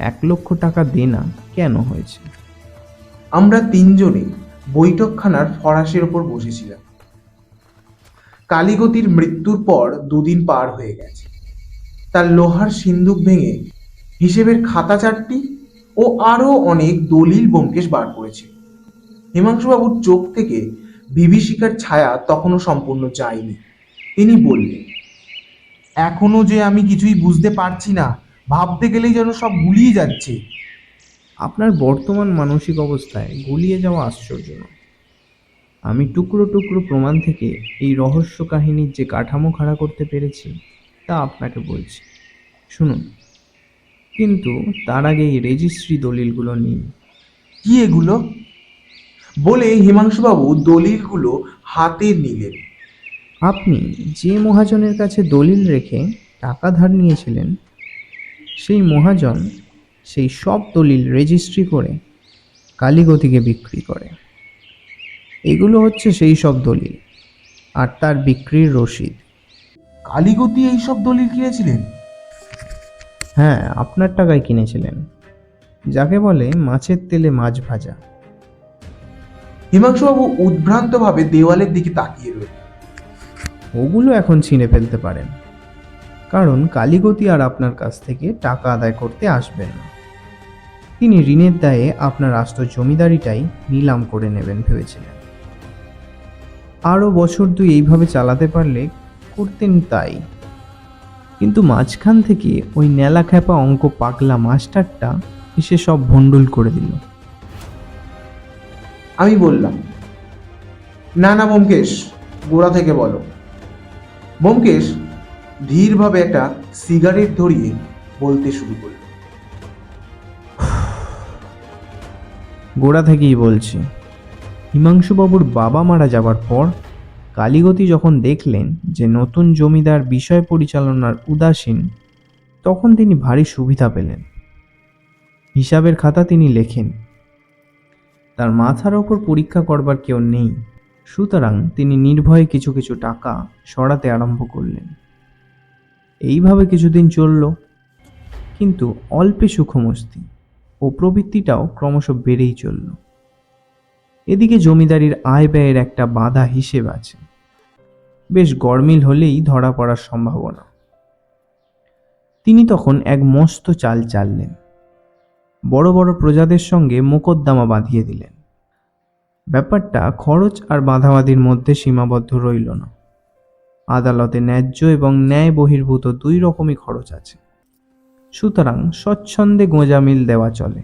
[SPEAKER 3] 1 লক্ষ টাকা দেনা কেন হয়েছে।
[SPEAKER 2] আমরা তিনজনে বৈঠকখানার ফরাসের ওপর বসেছিলাম। কালীগতির মৃত্যুর পর 2 দিন পার হয়ে গেছে। তার লোহার সিন্দুক ভেঙে হিসেবের খাতা 4টি ও আরো অনেক দলিল ব্যোমকেশ বার করেছে। হিমাংশুবাবুর চোখ থেকে বিভীষিকার ছায়া তখনও সম্পূর্ণ যায়নি। তিনি বললেন,
[SPEAKER 4] এখনো যে আমি কিছুই বুঝতে পারছি না, ভাবতে গেলেই যেন সব গুলিয়ে যাচ্ছে।
[SPEAKER 3] আপনার বর্তমান মানসিক অবস্থায় গুলিয়ে যাওয়া আশ্চর্য নয়। আমি টুকরো টুকরো প্রমাণ থেকে এই রহস্য কাহিনীর যে কাঠামো খাড়া করতে পেরেছি তা আপনাকে বলছি, শুনুন। কিন্তু তার আগে এই রেজিস্ট্রি দলিলগুলো নিন।
[SPEAKER 4] কি এগুলো?
[SPEAKER 2] বলে হিমাংশুবাবু দলিলগুলো হাতে নিলেন।
[SPEAKER 3] আপনি যে মহাজনের কাছে দলিল রেখে টাকা ধার নিয়েছিলেন সেই মহাজন সেই সব দলিল রেজিস্ট্রি করে কালীগতিকে বিক্রি করে। এগুলো হচ্ছে সেই সব দলিল আর তার বিক্রির রসিদ।
[SPEAKER 4] কালীগতি এইসব দলিল কিনেছিলেন?
[SPEAKER 3] হ্যাঁ, আপনার টাকায় কিনেছিলেন, যাকে বলে মাছের তেলে মাছ ভাজা।
[SPEAKER 2] হিমাংশুবাবু উদ্ভ্রান্তভাবে দেওয়ালের দিকে তাকিয়ে রইলেন।
[SPEAKER 3] ওগুলো এখন ছিঁড়ে ফেলতে পারেন, কারণ কালীগতি আর আপনার কাছ থেকে টাকা আদায় করতে আসবেন না। তিনি ঋণের দায়ে আপনার আস্ত জমিদারিটাই নিলাম করে নেবেন ভেবেছিলেন। আরও বছর দুই এইভাবে চালাতে পারলে করতেন তাই। কিন্তু মাঝখান থেকে ওই ন্যালা খ্যাপা অঙ্ক পাগলা মাস্টারটা এসে সব ভণ্ডুল করে দিল।
[SPEAKER 2] আমি বললাম, না না ব্যোমকেশ, গোড়া থেকে বলো। ব্যোমকেশ ধীরভাবে একটা সিগারেট ধরিয়ে বলতে শুরু করল।
[SPEAKER 3] গোড়া থেকেই বলছি। হিমাংশুবাবুর বাবা মারা যাবার পর কালীগতি যখন দেখলেন যে নতুন জমিদার বিষয় পরিচালনার উদাসীন, তখন তিনি ভারী সুবিধা পেলেন। হিসাবের খাতা তিনি লেখেন। তার মাথার ওপর পরীক্ষা করবার কেউ নেই, সুতরাং তিনি নির্ভয়ে কিছু কিছু টাকা সরাতে আরম্ভ করলেন। এইভাবে কিছুদিন চলল, কিন্তু অল্পে সুখমস্তি ও প্রবৃত্তিটাও ক্রমশ বেড়েই চলল। এদিকে জমিদারির আয় ব্যয়ের একটা বাঁধা হিসেব আছে, বেশ গরমিল হলেই ধরা পড়ার সম্ভাবনা। তিনি তখন এক মস্ত চাল চাললেন, বড় বড় প্রজাদের সঙ্গে মোকদ্দমা বাঁধিয়ে দিলেন। ব্যাপারটা খরচ আর বাঁধাবাঁধির মধ্যে সীমাবদ্ধ রইল না। আদালতে ন্যায্য এবং ন্যায় বহির্ভূত দুই রকমই খরচ আছে, সুতরাং স্বচ্ছন্দে গোঁজামিল দেওয়া চলে।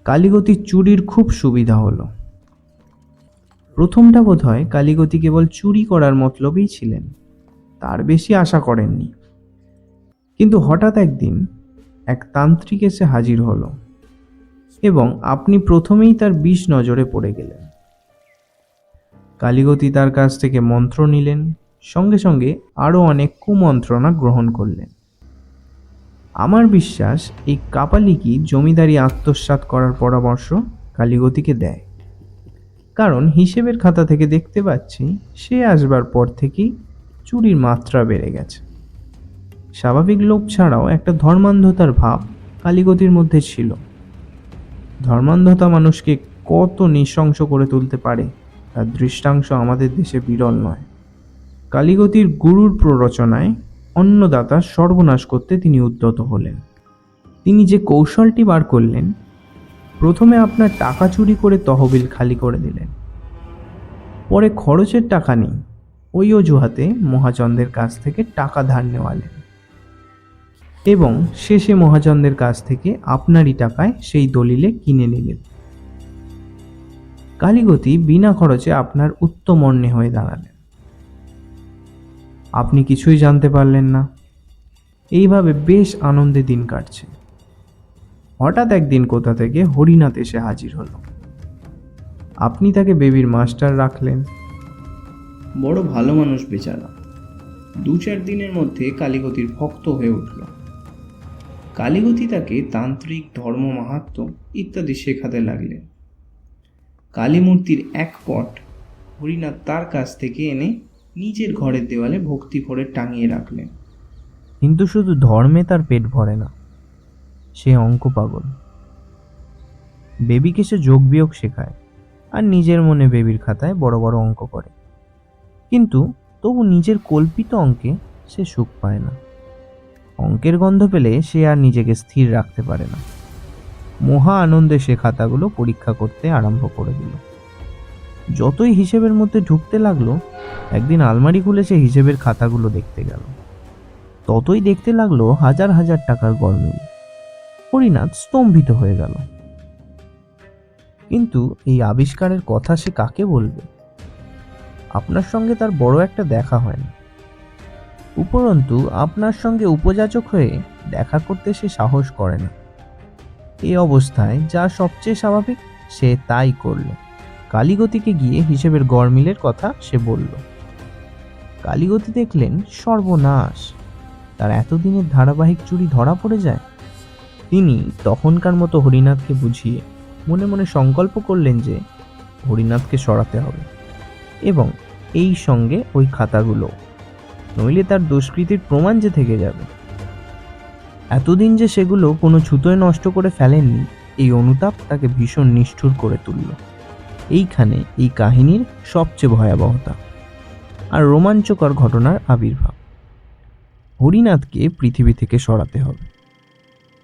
[SPEAKER 3] কালীগতি চুরির খুব সুবিধা হলো। প্রথমটা বোধ হয় কালীগতি কেবল চুরি করার মতলবেই ছিলেন, তার বেশি আশা করেননি। কিন্তু হঠাৎ একদিন এক তান্ত্রিক এসে হাজির হলো এবং আপনি প্রথমেই তার বিষ নজরে পড়ে গেলেন। কালীগতি তার কাছ থেকে মন্ত্র নিলেন, সঙ্গে সঙ্গে আরও অনেক কুমন্ত্রণা গ্রহণ করলেন। আমার বিশ্বাস এই কাপালিকই জমিদারি আত্মসাৎ করার পরামর্শ কালীগতিকে দেয়, কারণ হিসেবের খাতা থেকে দেখতে পাচ্ছি সে আসবার পর থেকেই চুরির মাত্রা বেড়ে গেছে। স্বাভাবিক লোভ ছাড়াও একটা ধর্মান্ধতার ভাব কালীগতির মধ্যে ছিল। ধর্মান্ধতা মানুষকে কত নৃশংস করে তুলতে পারে তার দৃষ্টাংশ আমাদের দেশে বিরল নয়। কালীগতির গুরুর প্ররোচনায় অন্নদাতা সর্বনাশ করতে তিনি উদ্যত হলেন। তিনি যে কৌশলটি বার করলেন, প্রথমে আপনার টাকা চুরি করে তহবিল খালি করে দিলেন, পরে খরচের টাকা নেই ওই অজুহাতে মহাচন্দ্রের কাছ থেকে টাকা ধার নেওয়ালেন এবং শেষে মহাচন্দ্রের কাছ থেকে আপনারই টাকায় সেই দলিলে কিনে নিলেন। কালীগতি বিনা খরচে আপনার উত্তমর্ণে হয়ে দাঁড়ালেন। আপনি কিছুই জানতে পারলেন না। এইভাবে বেশ আনন্দে দিন কাটছে। হঠাৎ একদিন কোথা থেকে হরিনাথ এসে হাজির হলো। আপনি তাকে বেবির মাস্টার রাখলেন। বড় ভালো মানুষ বেচারা। 2-4 দিনের মধ্যে কালীগতির ভক্ত হয়ে উঠল। কালীগতি তাকে তান্ত্রিক, ধর্ম, মাহাত্ম্য ইত্যাদি শেখাতে লাগলেন। কালীমূর্তির এক পট হরিনাথ তার কাছ থেকে এনে নিজের ঘরের দেওয়ালে ভক্তি ভরে টাঙিয়ে রাখলেন। কিন্তু শুধু ধর্মে তার পেট ভরে না, সে অঙ্ক পাগল। বেবিকে সে যোগ বিয়োগ শেখায় আর নিজের মনে বেবির খাতায় বড় বড় অঙ্ক করে, কিন্তু তবু নিজের কল্পিত অঙ্কে সে সুখ পায় না। অঙ্কের গন্ধ পেলে সে আর নিজেকে স্থির রাখতে পারে না। মহা আনন্দে সে খাতাগুলো পরীক্ষা করতে আরম্ভ করে দিল। যতই হিসেবের মধ্যে ঢুকতে লাগলো, একদিন আলমারি খুলে সে হিসেবের খাতাগুলো দেখতে গেল। ততই দেখতে লাগলো হাজার হাজার টাকার গরমিল। হরিনাথ স্তম্ভিত হয়ে গেল। কিন্তু এই আবিষ্কারের কথা সে কাকে বলবে? আপনার সঙ্গে তার বড় একটা দেখা হয়নি। উপরন্তু আপনার সঙ্গে উপযাচক হয়ে দেখা করতে সে সাহস করে না। এই অবস্থায় যা সবচেয়ে স্বাভাবিক সে তাই করল। কালীগতিকে গিয়ে হিসেবের গরমিলের কথা সে বলল। কালীগতি দেখলেন সর্বনাশ, তার এতদিনের ধারাবাহিক চুরি ধরা পড়ে যায়। তিনি তখনকার মতো হরিনাথকে বুঝিয়ে মনে মনে সংকল্প করলেন যে হরিনাথকে সরাতে হবে এবং এই সঙ্গে ওই খাতাগুলো, নইলে তার দুষ্কৃতির প্রমাণ যে থেকে যাবে। এতদিন যে সেগুলো কোনো ছুতোয় নষ্ট করে ফেলেননি, এই অনুতাপ তাকে ভীষণ নিষ্ঠুর করে তুলল। এইখানে এই কাহিনীর সবচেয়ে ভয়াবহতা আর রোমাঞ্চকর ঘটনার আবির্ভাব। হরিনাথকে পৃথিবী থেকে সরাতে হবে,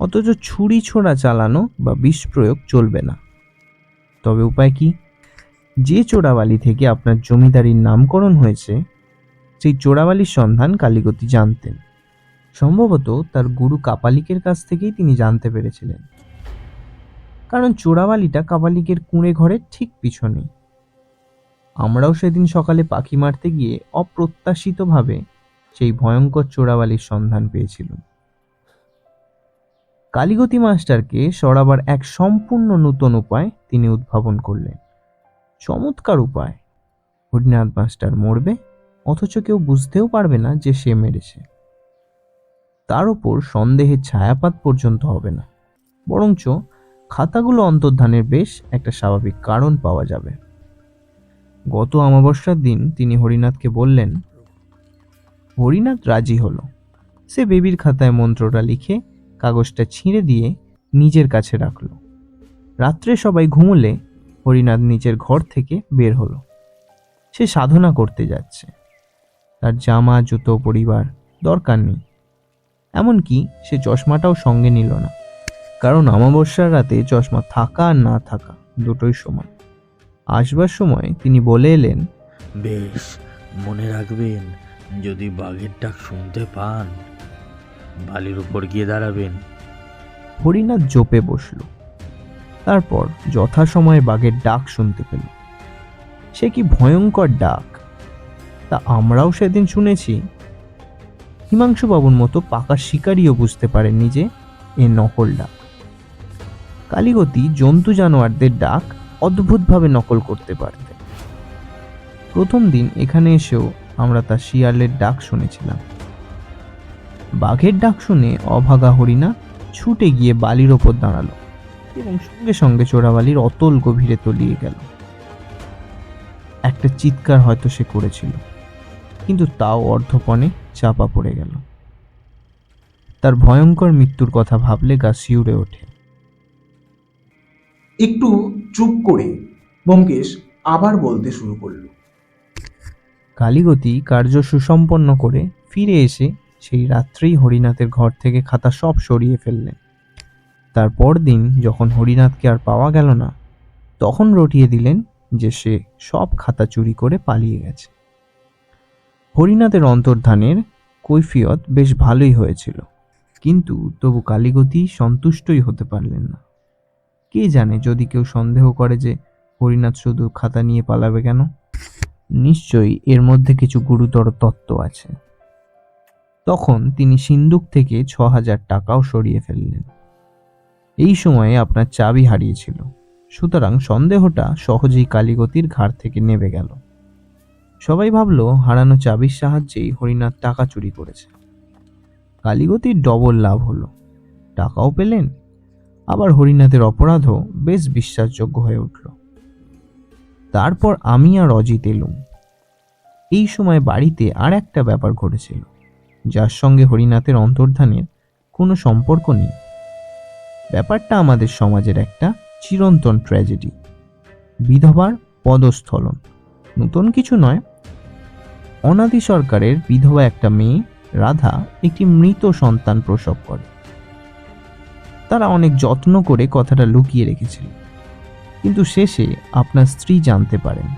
[SPEAKER 3] অথচ ছুরি ছোড়া চালানো বা বিষ প্রয়োগ চলবে না। তবে উপায় কি? যে চোরাবালি থেকে আপনার জমিদারির নামকরণ হয়েছে, সেই চোরাবালির সন্ধান কালীগতি জানতেন। সম্ভবত তার গুরু কাপালিকের কাছ থেকেই তিনি জানতে পেরেছিলেন, কারণ চোরাবালিটা কাপালিকের কুঁড়ে ঘরের ঠিক পিছনে। আমরাও সেদিন সকালে পাখি মারতে গিয়ে অপ্রত্যাশিতভাবে সেই ভয়ঙ্কর চোরাবালির সন্ধান পেয়েছিলাম। কালীগতি মাস্টারকে সরাবার এক সম্পূর্ণ নূতন উপায় তিনি উদ্ভাবন করলেন। চমৎকার উপায়! হরিনাথ মাস্টার মরবে, অথচ কেউ বুঝতেও পারবে না যে সে মেরেছে। তার উপর সন্দেহের ছায়াপাত পর্যন্ত হবে না, বরঞ্চ খাতাগুলো অন্তর্ধানের বেশ একটা স্বাভাবিক কারণ পাওয়া যাবে। গত অমাবস্যার দিন তিনি হরিনাথকে বললেন। হরিনাথ রাজি হলো। সে বেবির খাতায় মন্ত্রটা লিখে কাগজটা ছিঁড়ে দিয়ে নিজের কাছে রাখল। রাত্রে সবাই ঘুমোলে হরিনাথ নিজের ঘর থেকে বের হলো। সে সাধনা করতে যাচ্ছে। তার জামা জুতো পরিবার দরকার নেই, এমনকি সে চশমাটাও সঙ্গে নিল না, কারণ অমাবস্যার রাতে চশমা থাকা আর না থাকা দুটোই সমান। আসবার সময় তিনি বলে এলেন,
[SPEAKER 6] বেশ, মনে রাখবেন, যদি বাঘের ডাক শুনতে পান, বালির উপর গিয়ে দাঁড়াবেন।
[SPEAKER 3] হরিনাথ জোপে বসল। তারপর যথাসময়ে বাঘের ডাক শুনতে পেল। সে কি ভয়ঙ্কর ডাক! তা আমরাও সেদিন শুনেছি। হিমাংশুবাবুর মতো পাকা শিকারীও বুঝতে পারেননি যে এ নকল ডাক। কালীগতি জন্তু জানোয়ারদের ডাক অদ্ভুতভাবে নকল করতে পারতেন। প্রথম দিন এখানে এসেও আমরা তার শিয়ালের ডাক শুনেছিলাম। বাঘের ডাক শুনে অভাগা হরিণা ছুটে গিয়ে বালির ওপর দাঁড়ালো এবং সঙ্গে সঙ্গে চোরাবালির অতল গভীরে তলিয়ে গেল। একটা চিৎকার হয়তো সে করেছিল, কিন্তু তাও অর্ধপণে চাপা পড়ে গেল। তার ভয়ঙ্কর মৃত্যুর কথা ভাবলে গা শিউরে ওঠে।
[SPEAKER 2] একটু চুপ করে ব্যোমকেশ আবার বলতে শুরু করলো।
[SPEAKER 3] কালীগতি কার্য সুসম্পন্ন করে ফিরে এসে সেই রাত্রেই হরিনাথের ঘর থেকে খাতা সব সরিয়ে ফেললেন। তারপর দিন যখন হরিনাথকে আর পাওয়া গেল না, তখন রটিয়ে দিলেন যে সে সব খাতা চুরি করে পালিয়ে গেছে। হরিনাথের অন্তর্ধানের কৈফিয়ত বেশ ভালোই হয়েছিল, কিন্তু তবু কালীগতি সন্তুষ্টই হতে পারলেন না। কে জানে, যদি কেউ সন্দেহ করে যে হরিনাথ শুধু খাতা নিয়ে পালাবে কেন, নিশ্চয়ই এর মধ্যে কিছু গুরুতর তত্ত্ব আছে। তখন তিনি সিন্দুক থেকে ৬,০০০ টাকাও সরিয়ে ফেললেন। এই সময়ে আপনার চাবি হারিয়েছিল, সুতরাং সন্দেহটা সহজেই কালীগতির ঘাড় থেকে নেমে গেল। সবাই ভাবল হারানো চাবির সাহায্যেই হরিনাথ টাকা চুরি করেছে। কালীগতির ডবল লাভ হলো, টাকাও পেলেন, আবার হরিনাথের অপরাধও বেশ বিশ্বাসযোগ্য হয়ে উঠল। তারপর আমি আর অজিত এলুম। এই সময় বাড়িতে আর একটা ব্যাপার ঘটেছিল, যার সঙ্গে হরিনাথের অন্তর্ধানের কোনো সম্পর্ক নেই। ব্যাপারটা আমাদের সমাজের একটা চিরন্তন ট্র্যাজেডি, বিধবার পদস্থলন। নতুন কিছু নয়। অনাদি সরকারের বিধবা একটা মেয়ে রাধা একটি মৃত সন্তান প্রসব করে। তারা অনেক যত্ন করে কথাটা লুকিয়ে রেখেছিল, কিন্তু শেষে আপনার স্ত্রী জানতে পারেন।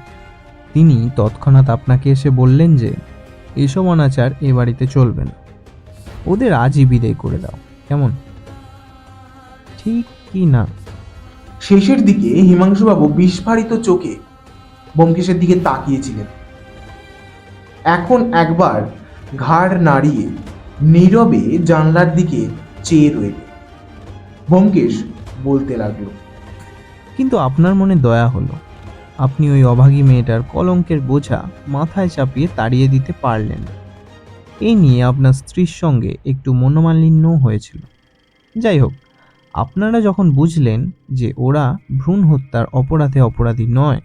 [SPEAKER 3] তিনি তৎক্ষণাৎ আপনাকে এসে বললেন যে এসব অনাচার এ বাড়িতে চলবে না, ওদের আজই বিদায় করে দাও। কেমন, ঠিক কি না?
[SPEAKER 2] শেষের দিকে হিমাংশুবাবু বিস্ফারিত চোখে ব্যোমকেশের দিকে তাকিয়েছিলেন। এখন একবার ঘাড় নাড়িয়ে নীরবে জানলার দিকে চেয়ে রইল। ব্যোমকেশ বলতে লাগলো,
[SPEAKER 3] কিন্তু আপনার মনে দয়া হলো। আপনি ওই অভাগী মেয়েটার কলঙ্কের বোঝা মাথায় চাপিয়ে তাড়িয়ে দিতে পারলেন। এই নিয়ে আপনার স্ত্রীর সঙ্গে একটু মনোমালিন্যও হয়েছিল। যাই হোক, আপনারা যখন বুঝলেন যে ওরা ভ্রূণ হত্যার অপরাধে অপরাধী নয়,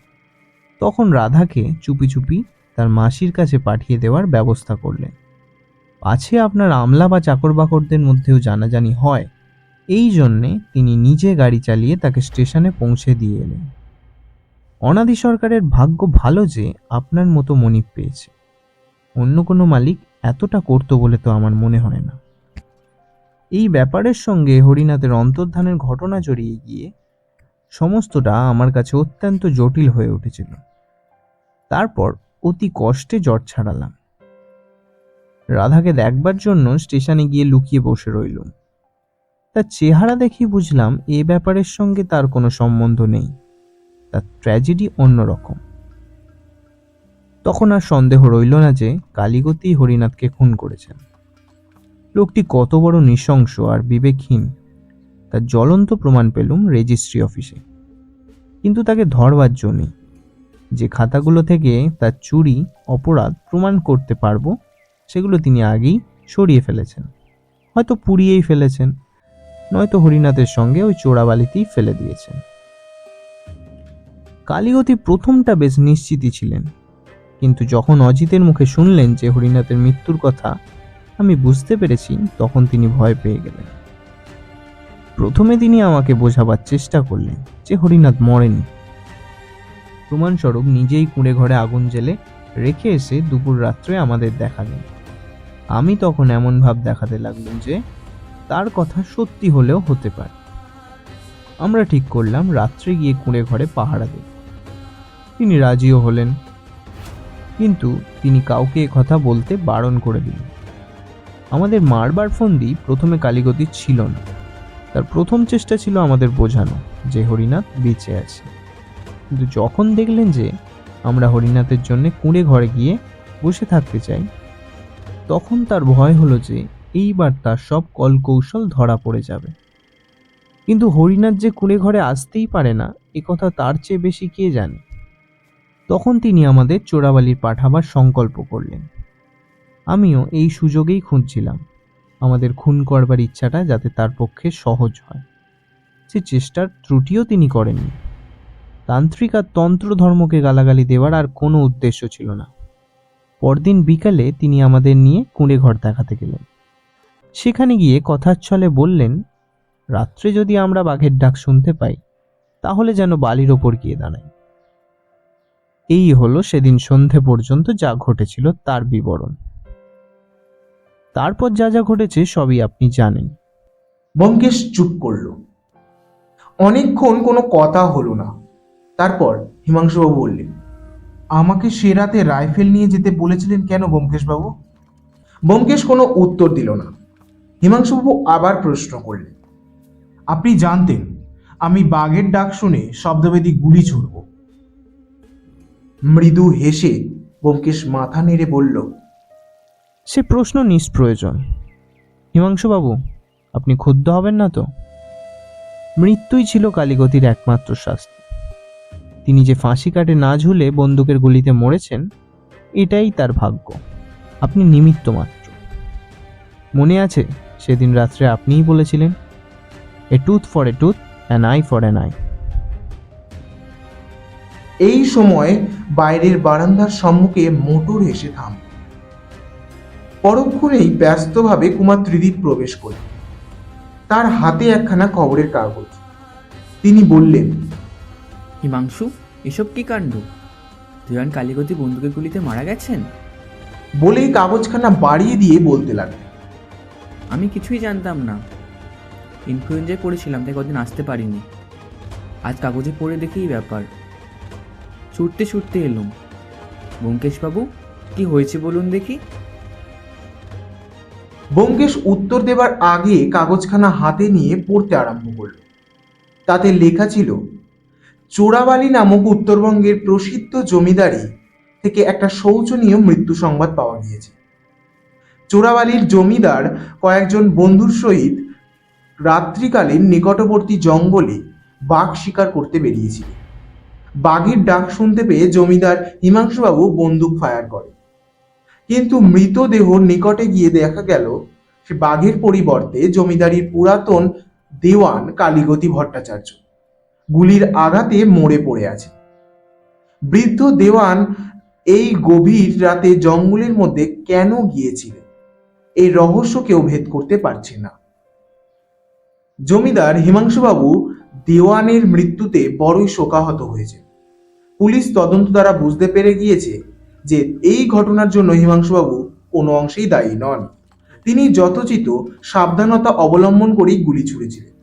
[SPEAKER 3] তখন রাধাকে চুপি চুপি তার মাসির কাছে পাঠিয়ে দেওয়ার ব্যবস্থা করলেন। পাছে আপনার আমলা বা চাকর বাকরদের মধ্যেও জানাজানি হয়, এই জন্যে তিনি নিজে গাড়ি চালিয়ে তাকে স্টেশনে পৌঁছে দিয়ে এলেন। অনাদি সরকারের ভাগ্য ভালো যে আপনার মতো মনিব পেয়েছে। অন্য কোনো মালিক এতটা করতো বলে তো আমার মনে হয় না। এই ব্যাপারের সঙ্গে হরিনাথের অন্তর্ধানের ঘটনা জড়িয়ে গিয়ে সমস্তটা আমার কাছে অত্যন্ত জটিল হয়ে উঠেছিল। তারপর অতি কষ্টে জ্বর ছাড়ালাম। রাধাকে দেখবার জন্য স্টেশনে গিয়ে লুকিয়ে বসে রইলুম। তার চেহারা দেখি বুঝলাম এ ব্যাপারের সঙ্গে তার কোনো সম্বন্ধ নেই, তার ট্র্যাজেডি অন্যরকম। তখন আর সন্দেহ রইল না যে কালীগতি হরিনাথকে খুন করেছেন। লোকটি কত বড় নৃশংস আর বিবেকহীন তার জ্বলন্ত প্রমাণ পেলুম রেজিস্ট্রি অফিসে। কিন্তু তাকে ধরবার জন্যে যে খাতাগুলো থেকে তার চুরি অপরাধ প্রমাণ করতে পারবো সেগুলো তিনি আগেই সরিয়ে ফেলেছেন, হয়তো পুড়িয়েই ফেলেছেন, নয়তো হরিনাথের সঙ্গে ওই চোরাবালিতেই ফেলে দিয়েছেন। কালীগতি প্রথমটা বেশ নিশ্চিতই ছিলেন, কিন্তু যখন অজিতের মুখে শুনলেন যে হরিনাথের মৃত্যুর কথা আমি বুঝতে পেরেছি, তখন তিনি ভয় পেয়ে গেলেন। প্রথমে তিনি আমাকে বোঝাবার চেষ্টা করলেন যে হরিনাথ মরেনি। প্রমাণস্বরূপ নিজেই কুঁড়ে ঘরে আগুন জ্বেলে রেখে এসে দুপুর রাত্রে আমাদের দেখালেন। আমি তখন এমন ভাব দেখাতে লাগলাম যে তার কথা সত্যি হলেও হতে পারে। আমরা ঠিক করলাম রাত্রে গিয়ে কুঁড়ে ঘরে পাহারা দেব। তিনি রাজিও হলেন, কিন্তু তিনি কাউকে কথা বলতে বারণ করে দিলেন। আমাদের মারবার ফন্দি প্রথমে কালীগতির ছিল না। তার প্রথম চেষ্টা ছিল আমাদের বোঝানো যে হরিনাথ বেঁচে আছে। কিন্তু যখন দেখলেন যে আমরা হরিনাথের জন্য কুঁড়ে ঘরে গিয়ে বসে থাকতে চাই, তখন তার ভয় হলো যে এইবার তার সব কলকৌশল ধরা পড়ে যাবে। কিন্তু হরিনাথ যে কুঁড়ে ঘরে আসতেই পারে না এ কথা তার চেয়ে বেশি কে জানে। তখন তিনি আমাদের চোরাবালির পাঠাবার সংকল্প করলেন। আমিও এই সুযোগেই খুঁজছিলাম আমাদের খুন করবার ইচ্ছাটা যাতে তার পক্ষে সহজ হয়। সে চেষ্টার ত্রুটিও তিনি করেননি। তান্ত্রিক আর তন্ত্র ধর্মকে গালাগালি দেওয়ার আর কোনো উদ্দেশ্য ছিল না। পরদিন বিকালে তিনি আমাদের নিয়ে কুঁড়ে ঘর দেখাতে গেলেন। সেখানে গিয়ে কথার ছলে বললেন, রাত্রে যদি আমরা বাঘের ডাক শুনতে পাই তাহলে যেন বালির ওপর গিয়ে দাঁড়াই। এই হলো সেদিন সন্ধে পর্যন্ত যা ঘটেছিল তার বিবরণ। তারপর যা যা ঘটেছে সবই আপনি জানেন।
[SPEAKER 2] ব্যোমকেশ চুপ করল। অনেকক্ষণ কোনো কথা হলো না। তারপর হিমাংশুবাবু বললেন,
[SPEAKER 4] আমাকে সে রাতে রাইফেল নিয়ে যেতে বলেছিলেন কেন ব্যোমকেশবাবু?
[SPEAKER 2] ব্যোমকেশ কোনো উত্তর দিল না। হিমাংশুবাবু আবার প্রশ্ন করলেন,
[SPEAKER 4] আপনি জানতেন আমি বাঘের ডাক শুনে শব্দবেদী গুলি ছুড়ব।
[SPEAKER 2] মৃদু হেসে ব্যোমকেশ মাথা নেড়ে বলল,
[SPEAKER 3] সে প্রশ্ন নিষ্প্রয়োজন। হিমাংশুবাবু, আপনি ক্ষুব্ধ হবেন না তো? মৃত্যুই ছিল কালীগতির একমাত্র শাস্তি। তিনি যে ফাঁসি কাটে না ঝুলে বন্দুকের গুলিতে মরেছেন, এটাই তার ভাগ্য। আপনি নিমিত্ত মাত্র। মনে আছে সেদিন রাত্রে আপনিই বলেছিলেন, a tooth for a tooth, an eye for an eye.
[SPEAKER 2] এই সময় বাইরের বারান্দার সম্মুখে মোটর এসে থামল। পরক্ষণেই ব্যস্তভাবে কুমার ত্রিদীপ প্রবেশ করলেন। তার হাতে একখানা খবরের কাগজ। তিনি বললেন,
[SPEAKER 5] হিমাংশু, এসব কি কাণ্ড? দেওয়ান কালীগতি বন্দুকের গুলিতে মারা গেছেন?
[SPEAKER 2] বলেই কাগজখানা বাড়িয়ে দিয়ে বলতে লাগলেন,
[SPEAKER 5] আমি কিছুই জানতাম না। ইনফ্লুয়েঞ্জায় পড়েছিলাম, তাই কদিন আসতে পারিনি। আজ কাগজে পড়ে দেখি এই ব্যাপার। ছুটতে ছুটতে এলুম। ব্যোমকেশবাবু, কি হয়েছে বলুন দেখি।
[SPEAKER 2] ব্যোমকেশ উত্তর দেবার আগে কাগজখানা হাতে নিয়ে পড়তে আরম্ভ করল। তাতে লেখা ছিল, চোরাবালি নামক উত্তরবঙ্গের প্রসিদ্ধ জমিদারি থেকে একটা শোচনীয় মৃত্যু সংবাদ পাওয়া গিয়েছে। চোরাবালির জমিদার কয়েকজন বন্ধুর সহিত রাত্রিকালীন নিকটবর্তী জঙ্গলে বাঘ শিকার করতে বেরিয়েছিল। বাঘের ডাক শুনতে পেয়ে জমিদার হিমাংশুবাবু বন্দুক ফায়ার করে, কিন্তু মৃতদেহ নিকটে গিয়ে দেখা গেল সে বাঘের পরিবর্তে জমিদারির পুরাতন দেওয়ান কালীগতি ভট্টাচার্য গুলির আঘাতে মরে পড়ে আছে। বৃদ্ধ দেওয়ান এই গভীর রাতে জঙ্গলের মধ্যে কেন গিয়েছিলেন, এই রহস্য কেউ ভেদ করতে পারছে না। জমিদার হিমাংশুবাবু দেওয়ানের মৃত্যুতে বড়ই শোকাহত হয়েছে। পুলিশ তদন্ত দ্বারা বুঝতে পেরে গিয়েছে যে এই ঘটনার জন্য হিমাংশুবাবু কোনো অংশেই দায়ী নন। তিনি যথোচিত সাবধানতা অবলম্বন করেই গুলি ছুড়েছিলেন।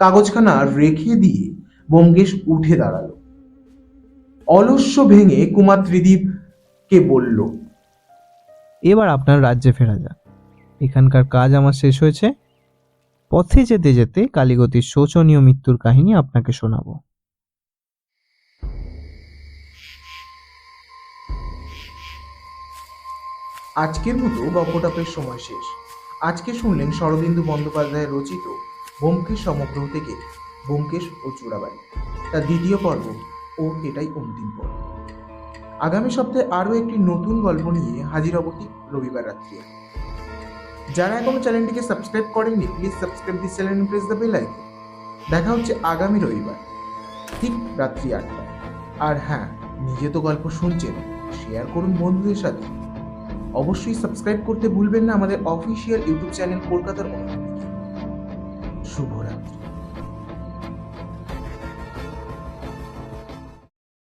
[SPEAKER 2] কাগজখানা রেখে দিয়ে ব্যোমকেশ উঠে দাঁড়ালো। অলস্য ভেঙে কুমার ত্রিদীপকে বলল,
[SPEAKER 3] এবার আপনার রাজ্যে ফেরা যাক। এখানকার কাজ আমার শেষ হয়েছে। পথে যেতে যেতে কালীগতির শোচনীয় মৃত্যুর কাহিনী আপনাকে শোনাবো।
[SPEAKER 2] আজকের মতো গল্পটাপের সময় শেষ। আজকে শুনলেন শরদিন্দু বন্দ্যোপাধ্যায়ের রচিত ব্যোমকেশ সমগ্র থেকে ব্যোমকেশ ও চোরাবালি, তার দ্বিতীয় পর্ব ও এটাই অন্তিম পর্ব। আগামী সপ্তাহে আরও একটি নতুন গল্প নিয়ে হাজির হব ঠিক রবিবার রাত্রে। যারা এখনো চ্যানেলটিকে সাবস্ক্রাইব করেননি, please subscribe this channel and press the bell icon. দেখা হচ্ছে আগামী রবিবার ঠিক রাত্রি 8টায়। আর হ্যাঁ, নিজে তো গল্প শুনছেন, শেয়ার করুন বন্ধুদের সাথে। অবশ্যই সাবস্ক্রাইব করতে ভুলবেন না আমাদের অফিসিয়াল ইউটিউব চ্যানেল কলকাতার অনুভূতি। শুভ